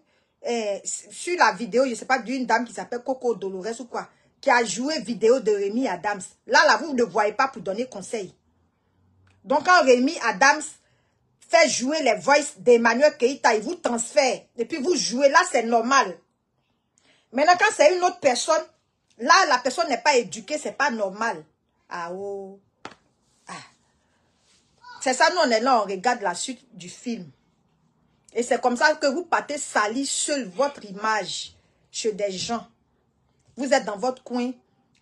[SPEAKER 1] sur la vidéo, je ne sais pas, d'une dame qui s'appelle Coco Dolores ou quoi, qui a joué vidéo de Rémi Adams. Là, vous ne voyez pas pour donner conseil. Donc, quand Rémi Adams fait jouer les voices d'Emmanuel Keïta, il vous transfère. Et puis vous jouez. Là, c'est normal. Maintenant, quand c'est une autre personne, là, la personne n'est pas éduquée, c'est pas normal. Ah oh. Ah. C'est ça, nous, on est là, on regarde la suite du film. Et c'est comme ça que vous partez salir seul votre image chez des gens. Vous êtes dans votre coin,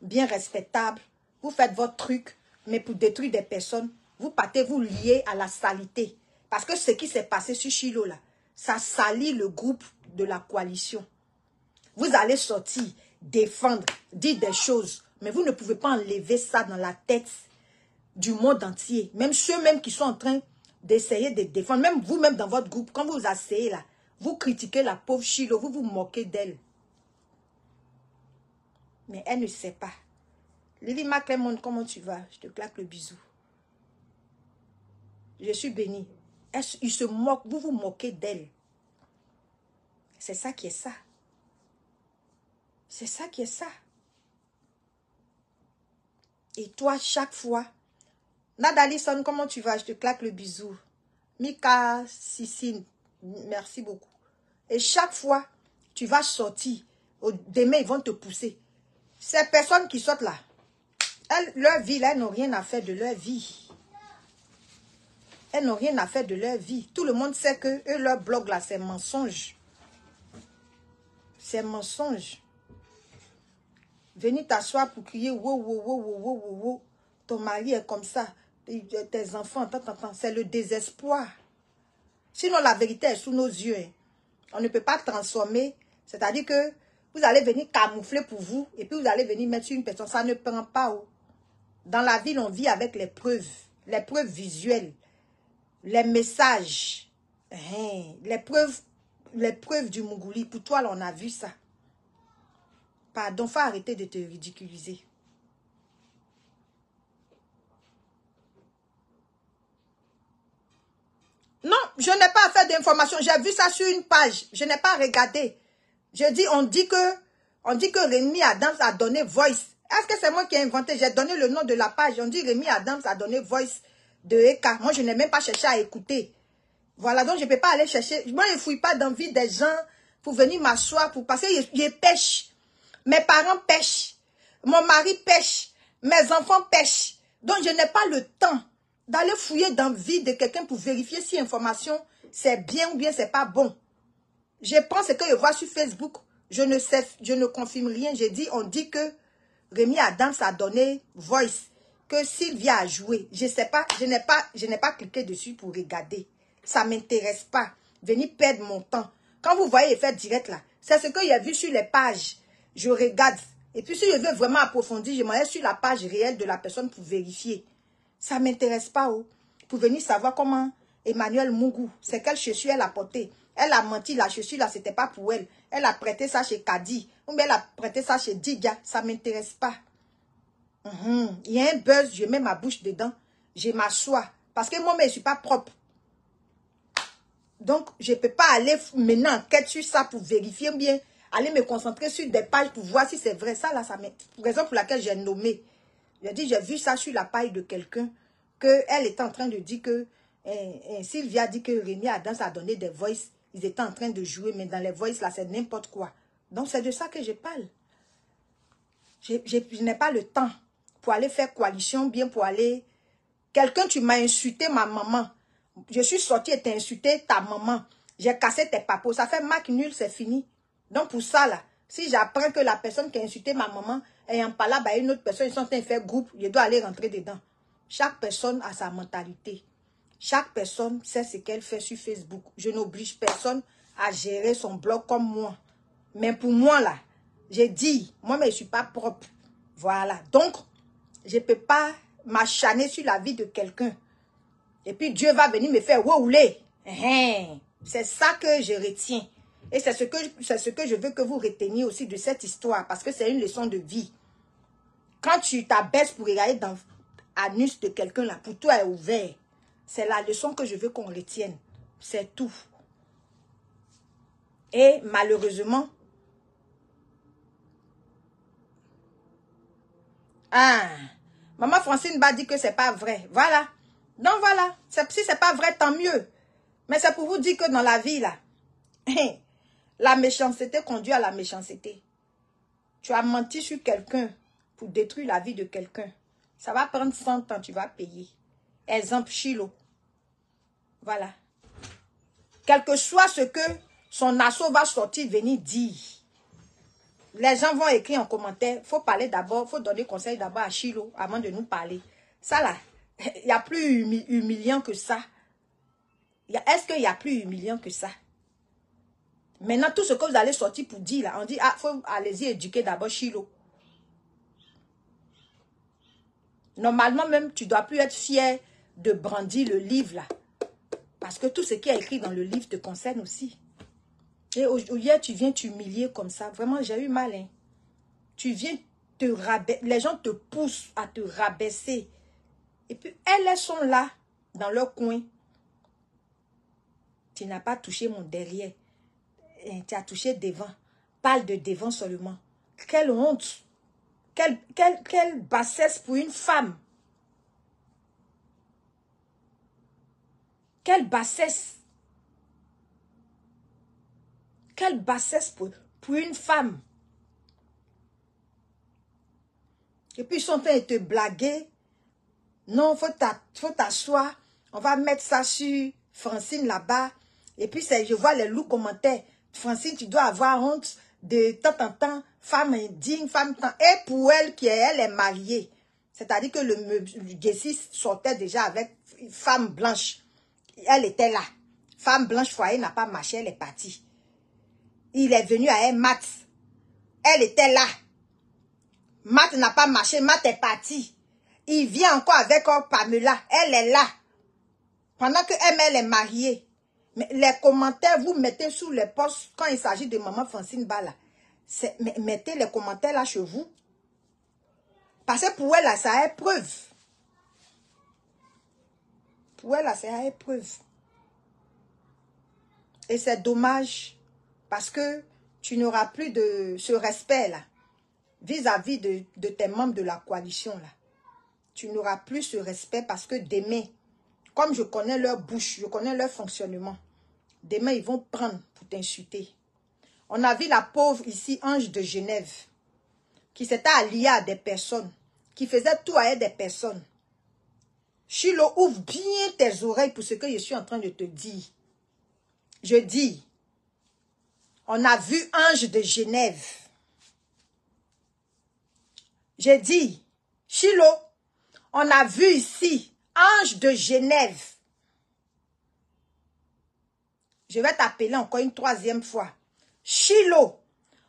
[SPEAKER 1] bien respectable. Vous faites votre truc, mais pour détruire des personnes, vous partez vous lier à la saleté. Parce que ce qui s'est passé sur Chilo, là, ça salit le groupe de la coalition. Vous allez sortir, défendre, dire des choses, mais vous ne pouvez pas enlever ça dans la tête du monde entier. Même ceux-mêmes qui sont en train d'essayer de défendre, même vous-même dans votre groupe, quand vous vous asseyez là, vous critiquez la pauvre Chilo, vous vous moquez d'elle. Mais elle ne sait pas. Lily McClelmon, comment tu vas? Je te claque le bisou. Je suis bénie. Il se moque, vous vous moquez d'elle. C'est ça qui est ça. C'est ça qui est ça. Et toi, chaque fois, Nadalison, comment tu vas? Je te claque le bisou. Mika Sissine, merci beaucoup. Et chaque fois, tu vas sortir. Demain, ils vont te pousser. Ces personnes qui sortent là, leur vie, là, elles n'ont rien à faire de leur vie. Elles n'ont rien à faire de leur vie. Tout le monde sait que eux, leur blog là, c'est mensonge. C'est mensonge. Venir t'asseoir pour crier, wow, wow, wow, wow, wow, wow, wow. Ton mari est comme ça. Tes enfants, c'est le désespoir. Sinon, la vérité est sous nos yeux. Hein. On ne peut pas transformer. C'est-à-dire que vous allez venir camoufler pour vous et puis vous allez venir mettre sur une personne. Ça ne prend pas. Oh. Dans la ville, on vit avec les preuves visuelles, les messages, les preuves du Mougouli. Pour toi, là, on a vu ça. Pardon, faut arrêter de te ridiculiser. je n'ai pas fait d'information. J'ai vu ça sur une page. Je n'ai pas regardé. On dit que Rémi Adams a donné voice. Est-ce que c'est moi qui ai inventé? J'ai donné le nom de la page. On dit Rémi Adams a donné voice de Eka. Moi, je n'ai même pas cherché à écouter. Voilà, donc je ne peux pas aller chercher. Moi, je ne fouille pas d'envie des gens pour venir m'asseoir, pour passer. Je pêche. Mes parents pêchent. Mon mari pêche. Mes enfants pêchent. Donc, je n'ai pas le temps d'aller fouiller dans la vie de quelqu'un pour vérifier si l'information c'est bien ou bien c'est pas bon. Je prends ce que je vois sur Facebook. Je ne sais, je ne confirme rien. On dit que Rémi Adams a donné voice, que Sylvia a joué. Je sais pas, je n'ai pas cliqué dessus pour regarder. Ça m'intéresse pas. Venir perdre mon temps. Quand vous voyez effet direct là, c'est ce que j'ai vu sur les pages. Je regarde. Et puis si je veux vraiment approfondir, je m'en vais sur la page réelle de la personne pour vérifier. Ça ne m'intéresse pas. Oh. Pour venir savoir comment Emmanuel Mougou, c'est quelle chaussure elle a porté. Elle a menti, la chaussure là, c'était pas pour elle. Elle a prêté ça chez Kadi. Ou bien elle a prêté ça chez Diga. Ça ne m'intéresse pas. Il y a un buzz, je mets ma bouche dedans. Je m'assois. Parce que moi, je ne suis pas propre. Donc, je ne peux pas aller maintenant enquête sur ça pour vérifier bien. Aller me concentrer sur des pages pour voir si c'est vrai. Ça, là, ça raison pour laquelle j'ai nommé. J'ai vu ça sur la page de quelqu'un. Qu'elle était en train de dire que Sylvia dit que Rémi Adams a donné des voices. Ils étaient en train de jouer, mais dans les voices, là, c'est n'importe quoi. Donc, c'est de ça que je parle. Je n'ai pas le temps pour aller faire coalition, bien pour aller... Quelqu'un, tu m'as insulté ma maman. Je suis sortie et t'ai insulté ta maman. J'ai cassé tes papos. Ça fait marque nul, c'est fini. Donc, pour ça, là, si j'apprends que la personne qui a insulté ma maman est en palabre à une autre personne, ils sont en train de faire groupe, je dois aller rentrer dedans. Chaque personne a sa mentalité. Chaque personne sait ce qu'elle fait sur Facebook. Je n'oblige personne à gérer son blog comme moi. Mais pour moi, là, j'ai dit, moi, mais je ne suis pas propre. Voilà. Donc, je ne peux pas m'acharner sur la vie de quelqu'un. Et puis, Dieu va venir me faire rouler. C'est ça que je retiens. Et c'est ce que je veux que vous reteniez aussi de cette histoire. Parce que c'est une leçon de vie. Quand tu t'abaisses pour regarder dans l'anus de quelqu'un, là, pour toi est ouvert. C'est la leçon que je veux qu'on retienne. C'est tout. Et malheureusement, Maman Francine m'a dit que c'est pas vrai. Voilà. Donc voilà. Si c'est pas vrai, tant mieux. Mais c'est pour vous dire que dans la vie, là, la méchanceté conduit à la méchanceté. Tu as menti sur quelqu'un pour détruire la vie de quelqu'un. Ça va prendre 100 ans, tu vas payer. Exemple, Chilo. Voilà. Quel que soit ce que son assaut va sortir, venir dire. Les gens vont écrire en commentaire. Il faut parler d'abord, il faut donner conseil d'abord à Chilo avant de nous parler. Ça là, il n'y a plus humiliant que ça. Est-ce qu'il y a plus humiliant que ça? Maintenant, tout ce que vous allez sortir pour dire, là, on dit, ah, faut allez-y éduquer d'abord Chilo. Normalement même, tu ne dois plus être fier de brandir le livre là. Parce que tout ce qui est écrit dans le livre te concerne aussi. Et hier, tu viens t'humilier comme ça. Vraiment, j'ai eu mal. Hein. Tu viens te rabaisser. Les gens te poussent à te rabaisser. Et puis, elles sont là, dans leur coin. Tu n'as pas touché mon derrière. Tu as touché devant. Parle de devant seulement. Quelle honte. Quelle bassesse pour une femme. Quelle bassesse. Quelle bassesse pour une femme. Et puis ils sont en train de te blaguer. Non, faut t'asseoir. On va mettre ça sur Francine là-bas. Et puis je vois les loups commentaires. Francine, tu dois avoir honte de temps en temps. Femme indigne, femme... Et pour elle, elle est mariée. C'est-à-dire que le Gessis sortait déjà avec femme blanche. Elle était là. Femme blanche foyer n'a pas marché, elle est partie. Il est venu à un mat. Elle était là. Mat n'a pas marché, Mat est parti. Il vient encore avec Pamela. Elle est là. Pendant que elle est mariée. Mais les commentaires, vous mettez sous les posts quand il s'agit de maman Francine Bala. Mettez les commentaires là chez vous. Parce que pour elle, là, ça a épreuve. Pour elle, là, c'est à épreuve. Et c'est dommage parce que tu n'auras plus de ce respect-là vis-à-vis de tes membres de la coalition. Là. Tu n'auras plus ce respect parce que demain, comme je connais leur bouche, je connais leur fonctionnement, demain ils vont prendre pour t'insulter. On a vu la pauvre ici, Ange de Genève, qui s'était alliée à des personnes, qui faisait tout à des personnes. Chilo, ouvre bien tes oreilles pour ce que je suis en train de te dire. Je dis, on a vu Ange de Genève. J'ai dit, Chilo, on a vu ici Ange de Genève. Je vais t'appeler encore une troisième fois. Chilo,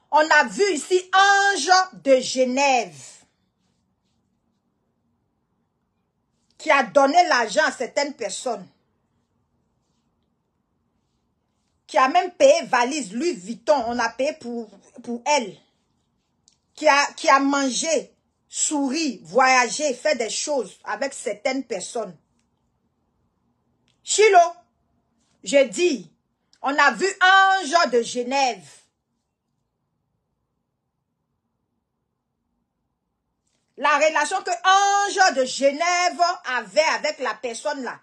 [SPEAKER 1] on a vu ici Ange de Genève qui a donné l'argent à certaines personnes, qui a même payé valise Louis Vuitton, on a payé pour elle, qui a mangé, souri, voyagé, fait des choses avec certaines personnes. Chilo, je dis, on a vu Ange de Genève. La relation que Ange de Genève avait avec la personne là.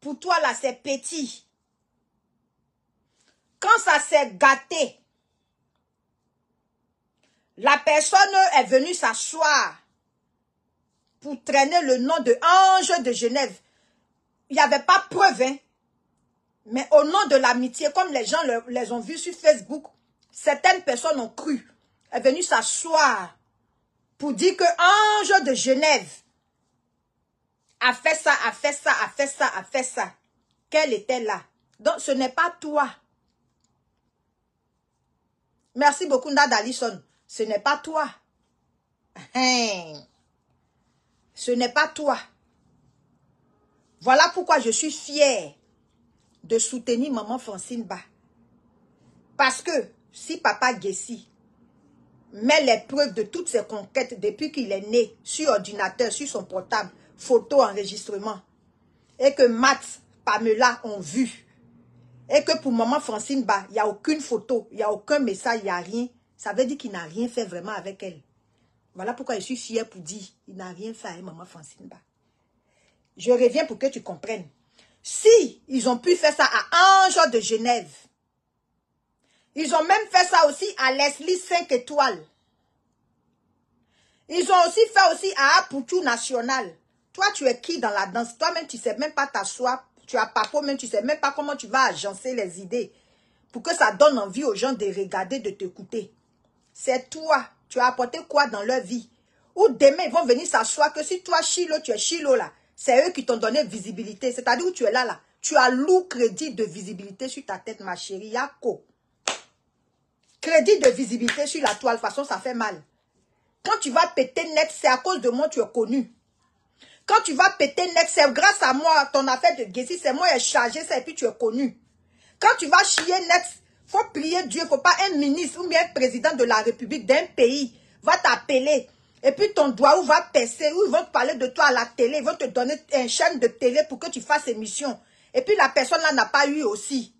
[SPEAKER 1] Pour toi là, c'est petit. Quand ça s'est gâté, la personne est venue s'asseoir pour traîner le nom de Ange de Genève. Il n'y avait pas preuve, hein? Mais au nom de l'amitié, comme les gens les ont vus sur Facebook, certaines personnes ont cru. Elle est venue s'asseoir pour dire que Ange de Genève a fait ça, a fait ça, a fait ça, a fait ça. Qu'elle était là. Donc ce n'est pas toi. Merci beaucoup Ndada Alison. Ce n'est pas toi. Ce n'est pas toi. Voilà pourquoi je suis fière de soutenir maman Francine Ba. Parce que si papa Gessi met les preuves de toutes ses conquêtes depuis qu'il est né, sur ordinateur, sur son portable, photo, enregistrement, et que Matt, Pamela ont vu, et que pour maman Francine Ba, il n'y a aucune photo, il n'y a aucun message, il n'y a rien, ça veut dire qu'il n'a rien fait vraiment avec elle. Voilà pourquoi je suis fière pour dire, il n'a rien fait avec maman Francine Ba. Je reviens pour que tu comprennes. Si ils ont pu faire ça à Ange de Genève, ils ont même fait ça aussi à Leslie 5 étoiles. Ils ont aussi fait aussi à Apoutou National. Toi, tu es qui dans la danse? Toi-même, tu ne sais même pas t'asseoir. Tu as papo, même tu ne sais même pas comment tu vas agencer les idées pour que ça donne envie aux gens de regarder, de t'écouter. C'est toi. Tu as apporté quoi dans leur vie? Ou demain, ils vont venir s'asseoir que si toi, Chilo, tu es Chilo là, c'est eux qui t'ont donné visibilité. C'est-à-dire où tu es là, là. Tu as lourd crédit de visibilité sur ta tête, ma chérie. Yako. Crédit de visibilité sur la toile, de toute façon, ça fait mal. Quand tu vas péter net, c'est à cause de moi tu es connu. Quand tu vas péter net, c'est grâce à moi, ton affaire de Gessi, c'est moi qui ai chargé ça et puis tu es connu. Quand tu vas chier net, il faut prier Dieu, il ne faut pas un ministre ou bien un président de la République d'un pays va t'appeler. Et puis ton doigt va percer, ou ils vont te parler de toi à la télé, ils vont te donner une chaîne de télé pour que tu fasses émission. Et puis la personne là n'a pas eu aussi.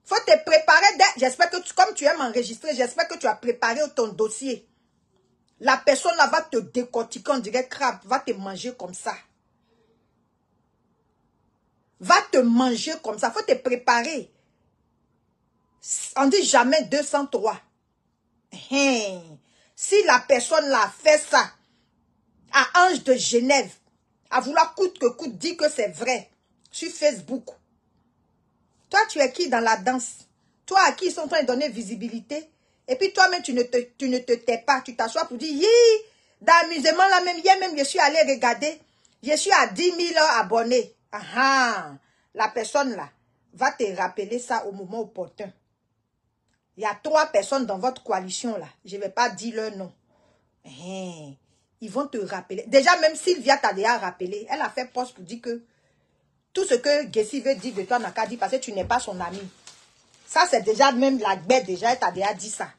[SPEAKER 1] Il faut te préparer, j'espère que comme tu aimes enregistrer, j'espère que tu as préparé ton dossier. La personne là va te décortiquer, on dirait crabe, va te manger comme ça. Va te manger comme ça, il faut te préparer. On dit jamais 203. Si la personne là fait ça à Ange de Genève, à vouloir coûte que coûte dire que c'est vrai, sur Facebook. Toi, tu es qui dans la danse? Toi, à qui ils sont en train de donner visibilité? Et puis toi-même, tu ne te tais pas. Tu t'assois pour dire, hi, d'amusement là même, hier même, je suis allé regarder. Je suis à 10 000 abonnés. La personne là va te rappeler ça au moment opportun. Il y a 3 personnes dans votre coalition là. Je ne vais pas dire leur nom. Ils vont te rappeler. Déjà, même Sylvia t'a déjà rappelé. Elle a fait poste pour dire que tout ce que Gessi veut dire de toi n'a qu'à dire parce que tu n'es pas son ami. Ça, c'est déjà même la bête, déjà, elle t'a déjà dit ça.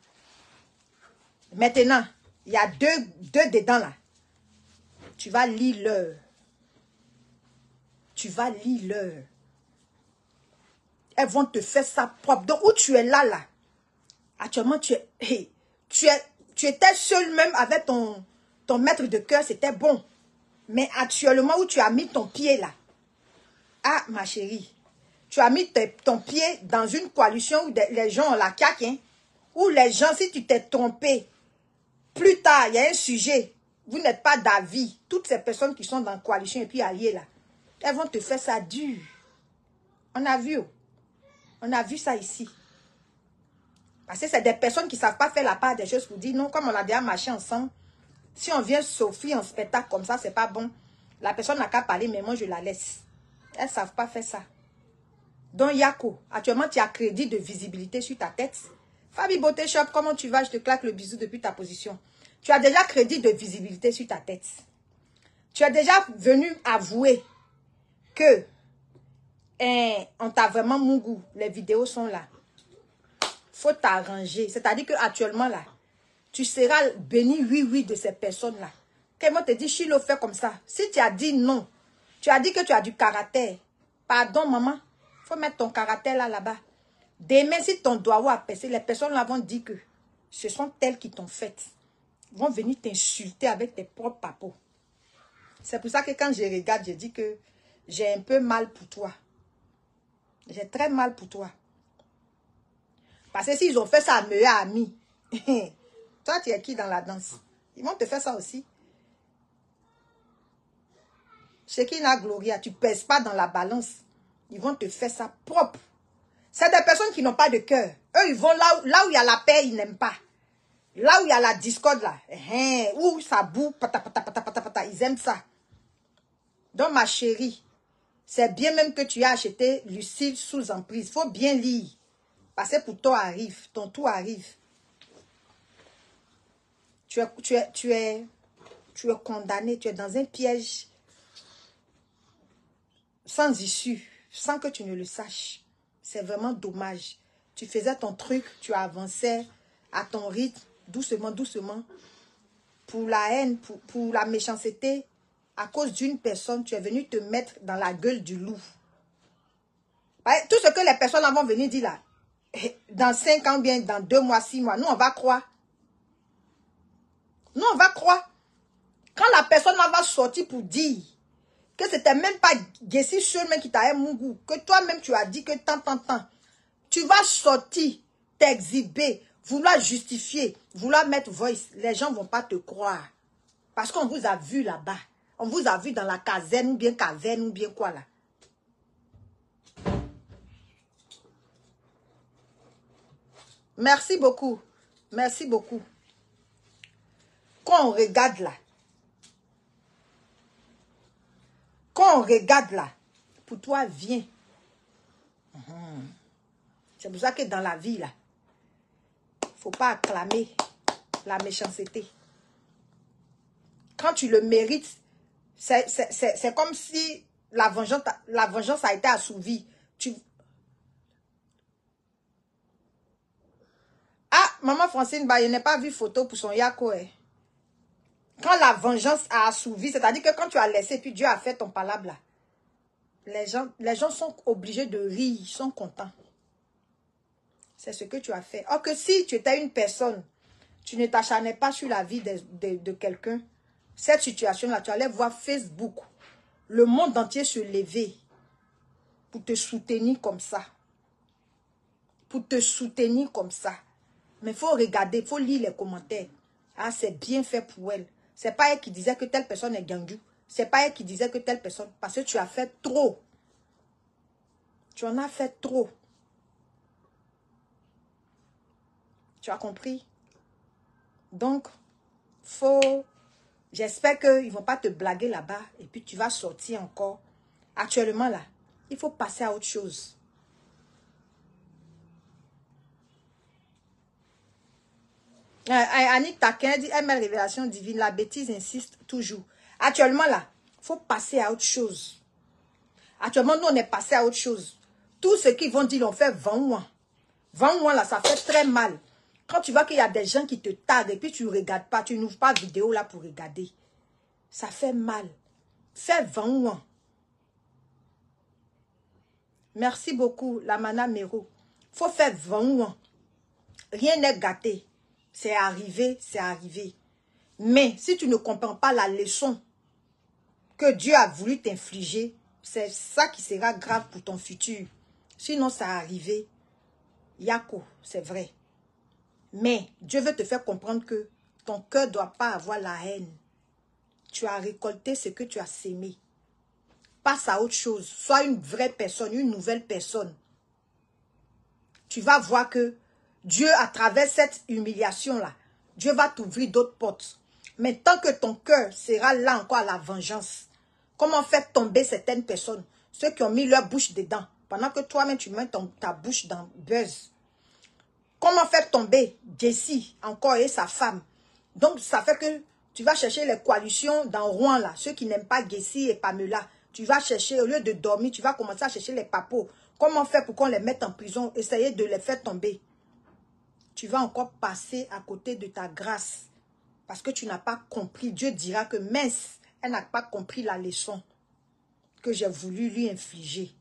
[SPEAKER 1] Maintenant, il y a deux dedans là. Tu vas lire l'heure. Tu vas lire l'heure. Elles vont te faire ça propre. Donc, où tu es là, actuellement, tu étais seul même avec ton maître de cœur, c'était bon. Mais actuellement, où tu as mis ton pied là, ah, ma chérie, tu as mis ton pied dans une coalition où les gens ont la caque, hein, où les gens, si tu t'es trompé, plus tard, il y a un sujet, vous n'êtes pas d'avis. Toutes ces personnes qui sont dans la coalition et puis alliées là, elles vont te faire ça dur. On a vu ça ici. Parce que c'est des personnes qui ne savent pas faire la part des choses pour dire non, comme on a déjà marché ensemble, si on vient Sophie en spectacle comme ça, c'est pas bon. La personne n'a qu'à parler, mais moi je la laisse. Elles ne savent pas faire ça. Donc Yako, actuellement tu as crédit de visibilité sur ta tête. Fabi Beauté Shop, comment tu vas? Je te claque le bisou depuis ta position. Tu as déjà crédit de visibilité sur ta tête. Tu as déjà venu avouer que on t'a vraiment mon goût. Les vidéos sont là. Faut t'arranger. C'est-à-dire qu'actuellement là, tu seras béni, oui, de ces personnes-là. Comment te dit, Chilo, fait comme ça. Si tu as dit non, tu as dit que tu as du caractère. Pardon, maman. Faut mettre ton caractère là-bas. Demain, si ton doigt a percé, les personnes là vont dire que ce sont elles qui t'ont fait. Ils vont venir t'insulter avec tes propres papos. C'est pour ça que quand je regarde, je dis que j'ai un peu mal pour toi. J'ai très mal pour toi. Parce que s'ils ont fait ça à meilleur ami, toi, tu es qui dans la danse? Ils vont te faire ça aussi. Shekinah Gloria, tu ne pèses pas dans la balance. Ils vont te faire ça propre. C'est des personnes qui n'ont pas de cœur. Eux, ils vont là où il y a la paix, ils n'aiment pas. Là où il y a la discorde, là, où ça boue, ils aiment ça. Donc, ma chérie, c'est bien même que tu aies acheté Lucille sous emprise. Il faut bien lire. Parce que pour toi arrive, ton tour arrive. Tu es condamné, tu es dans un piège sans issue, sans que tu ne le saches. C'est vraiment dommage. Tu faisais ton truc, tu avançais à ton rythme, doucement, doucement. Pour la haine, pour la méchanceté, à cause d'une personne, tu es venu te mettre dans la gueule du loup. Tout ce que les personnes vont venir dire là, dans 5 ans, bien dans 2 mois, 6 mois, nous on va croire. Nous on va croire. Quand la personne va sortir pour dire que c'était même pas Gessi Sherman qui t'a mon goût, que toi-même tu as dit que tant, tu vas sortir, t'exhiber, vouloir justifier, vouloir mettre voice, les gens ne vont pas te croire. Parce qu'on vous a vu là-bas. On vous a vu dans la caserne ou bien caverne ou bien quoi là. Merci beaucoup. Merci beaucoup. Quand on regarde là, pour toi, viens. C'est pour ça que dans la vie là, il ne faut pas acclamer la méchanceté. Quand tu le mérites, c'est comme si la vengeance a été assouvie. Ah, maman Francine, je n'ai pas vu photo pour son Yako. Quand la vengeance a assouvi, c'est-à-dire que quand tu as laissé, puis Dieu a fait ton palabre là, les gens sont obligés de rire, ils sont contents. C'est ce que tu as fait. Or que si tu étais une personne, tu ne t'acharnais pas sur la vie de quelqu'un, cette situation-là, tu allais voir Facebook, le monde entier se lever pour te soutenir comme ça. Pour te soutenir comme ça. Mais il faut regarder, il faut lire les commentaires. Ah, c'est bien fait pour elle. C'est pas elle qui disait que telle personne est gangou. C'est pas elle qui disait que telle personne... Parce que tu as fait trop. Tu en as fait trop. Tu as compris? Donc, j'espère qu'ils ne vont pas te blaguer là-bas. Et puis, tu vas sortir encore. Actuellement, là, il faut passer à autre chose. Annick Taquin dit, ML Révélation Divine, la bêtise insiste toujours. Actuellement, là, il faut passer à autre chose. Actuellement, nous, on est passé à autre chose. Tout ce qu'ils vont dire, on fait 20 mois. 20 mois, là, ça fait très mal. Quand tu vois qu'il y a des gens qui te taguent et puis tu ne regardes pas, tu n'ouvres pas vidéo là pour regarder. Ça fait mal. Fais 20 mois. Merci beaucoup, la Mana Mero. Faut faire 20 ans. Rien n'est gâté. C'est arrivé, c'est arrivé. Mais si tu ne comprends pas la leçon que Dieu a voulu t'infliger, c'est ça qui sera grave pour ton futur. Sinon, ça a arrivé. Yako, c'est vrai. Mais Dieu veut te faire comprendre que ton cœur ne doit pas avoir la haine. Tu as récolté ce que tu as sémé. Passe à autre chose. Sois une vraie personne, une nouvelle personne. Tu vas voir que Dieu, à travers cette humiliation-là, Dieu va t'ouvrir d'autres portes. Mais tant que ton cœur sera là encore à la vengeance, comment faire tomber certaines personnes, ceux qui ont mis leur bouche dedans, pendant que toi-même tu mets ta bouche dans buzz. Comment faire tomber Jessie encore et sa femme? Donc ça fait que tu vas chercher les coalitions dans Rouen là, ceux qui n'aiment pas Jessie et Pamela. Tu vas chercher, au lieu de dormir, tu vas commencer à chercher les papos. Comment faire pour qu'on les mette en prison? Essayer de les faire tomber. Tu vas encore passer à côté de ta grâce. Parce que tu n'as pas compris. Dieu dira que mince, elle n'a pas compris la leçon que j'ai voulu lui infliger.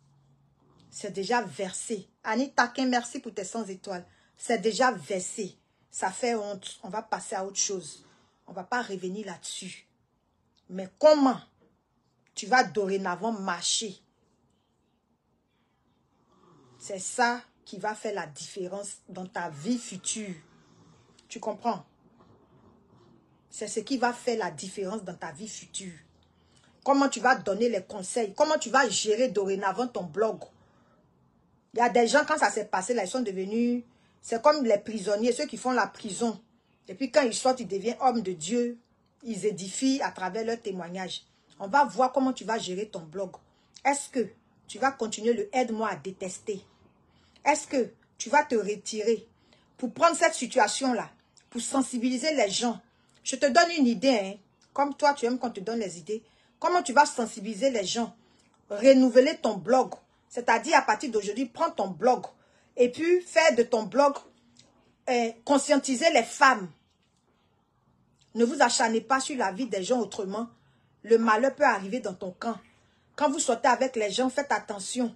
[SPEAKER 1] C'est déjà versé. Annie Taquin, merci pour tes 100 étoiles. C'est déjà versé. Ça fait honte. On va passer à autre chose. On ne va pas revenir là-dessus. Mais comment tu vas dorénavant marcher? C'est ça qui va faire la différence dans ta vie future. Tu comprends? C'est ce qui va faire la différence dans ta vie future. Comment tu vas donner les conseils? Comment tu vas gérer dorénavant ton blog? Il y a des gens, quand ça s'est passé, là, ils sont devenus... C'est comme les prisonniers, ceux qui font la prison. Et puis quand ils sortent, ils deviennent hommes de Dieu. Ils édifient à travers leurs témoignages. On va voir comment tu vas gérer ton blog. Est-ce que tu vas continuer le aide-moi à détester? Est-ce que tu vas te retirer pour prendre cette situation-là, pour sensibiliser les gens? Je te donne une idée, hein. Comme toi, tu aimes qu'on te donne les idées. Comment tu vas sensibiliser les gens? Renouveler ton blog. C'est-à-dire, à partir d'aujourd'hui, prends ton blog. Et puis, faire de ton blog, conscientiser les femmes. Ne vous acharnez pas sur la vie des gens autrement. Le malheur peut arriver dans ton camp. Quand vous sortez avec les gens, faites attention.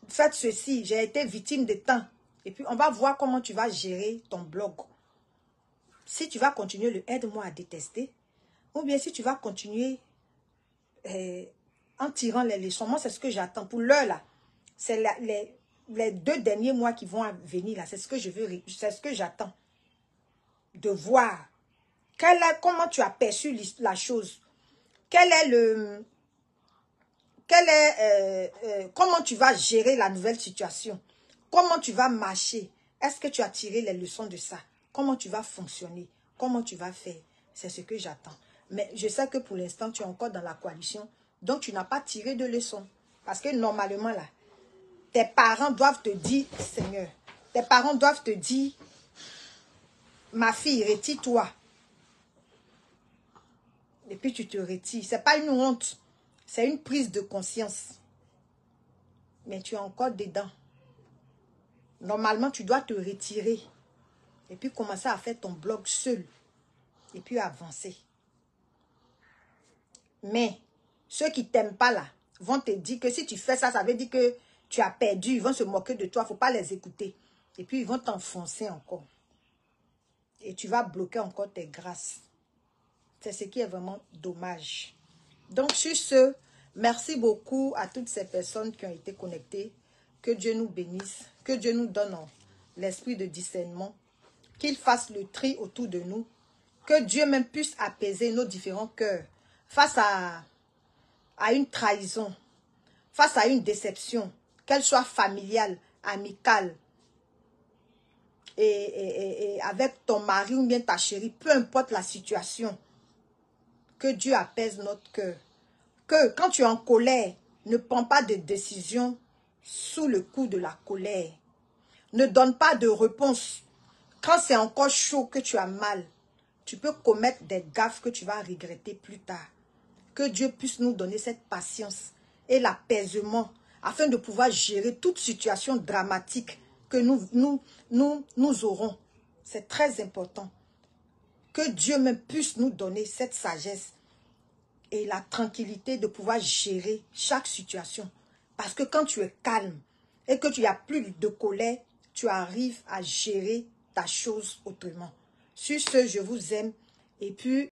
[SPEAKER 1] Faites ceci, j'ai été victime de temps. Et puis, on va voir comment tu vas gérer ton blog. Si tu vas continuer le aide-moi à détester, ou bien si tu vas continuer en tirant les leçons. Moi, c'est ce que j'attends. Pour l'heure, là, c'est les 2 derniers mois qui vont venir, là. C'est ce que je veux, c'est ce que j'attends. De voir comment tu as perçu la chose. Comment tu vas gérer la nouvelle situation? Comment tu vas marcher? Est-ce que tu as tiré les leçons de ça? Comment tu vas fonctionner? Comment tu vas faire? C'est ce que j'attends. Mais je sais que pour l'instant, tu es encore dans la coalition. Donc, tu n'as pas tiré de leçons. Parce que normalement, là, tes parents doivent te dire, Seigneur, tes parents doivent te dire, ma fille, retire-toi. Et puis, tu te retires. Ce n'est pas une honte. C'est une prise de conscience. Mais tu es encore dedans. Normalement, tu dois te retirer. Et puis, commencer à faire ton blog seul. Et puis, avancer. Mais, ceux qui ne t'aiment pas là, vont te dire que si tu fais ça, ça veut dire que tu as perdu. Ils vont se moquer de toi. Il ne faut pas les écouter. Et puis, ils vont t'enfoncer encore. Et tu vas bloquer encore tes grâces. C'est ce qui est vraiment dommage. Donc, sur ce, merci beaucoup à toutes ces personnes qui ont été connectées. Que Dieu nous bénisse. Que Dieu nous donne l'esprit de discernement. Qu'il fasse le tri autour de nous. Que Dieu même puisse apaiser nos différents cœurs. Face à une trahison. Face à une déception. Qu'elle soit familiale, amicale. Et avec ton mari ou bien ta chérie. Peu importe la situation. Que Dieu apaise notre cœur. Que quand tu es en colère, ne prends pas de décision sous le coup de la colère. Ne donne pas de réponse. Quand c'est encore chaud, que tu as mal, tu peux commettre des gaffes que tu vas regretter plus tard. Que Dieu puisse nous donner cette patience et l'apaisement afin de pouvoir gérer toute situation dramatique que nous aurons. C'est très important. Que Dieu même puisse nous donner cette sagesse et la tranquillité de pouvoir gérer chaque situation. Parce que quand tu es calme et que tu n'as plus de colère, tu arrives à gérer ta chose autrement. Sur ce, je vous aime et puis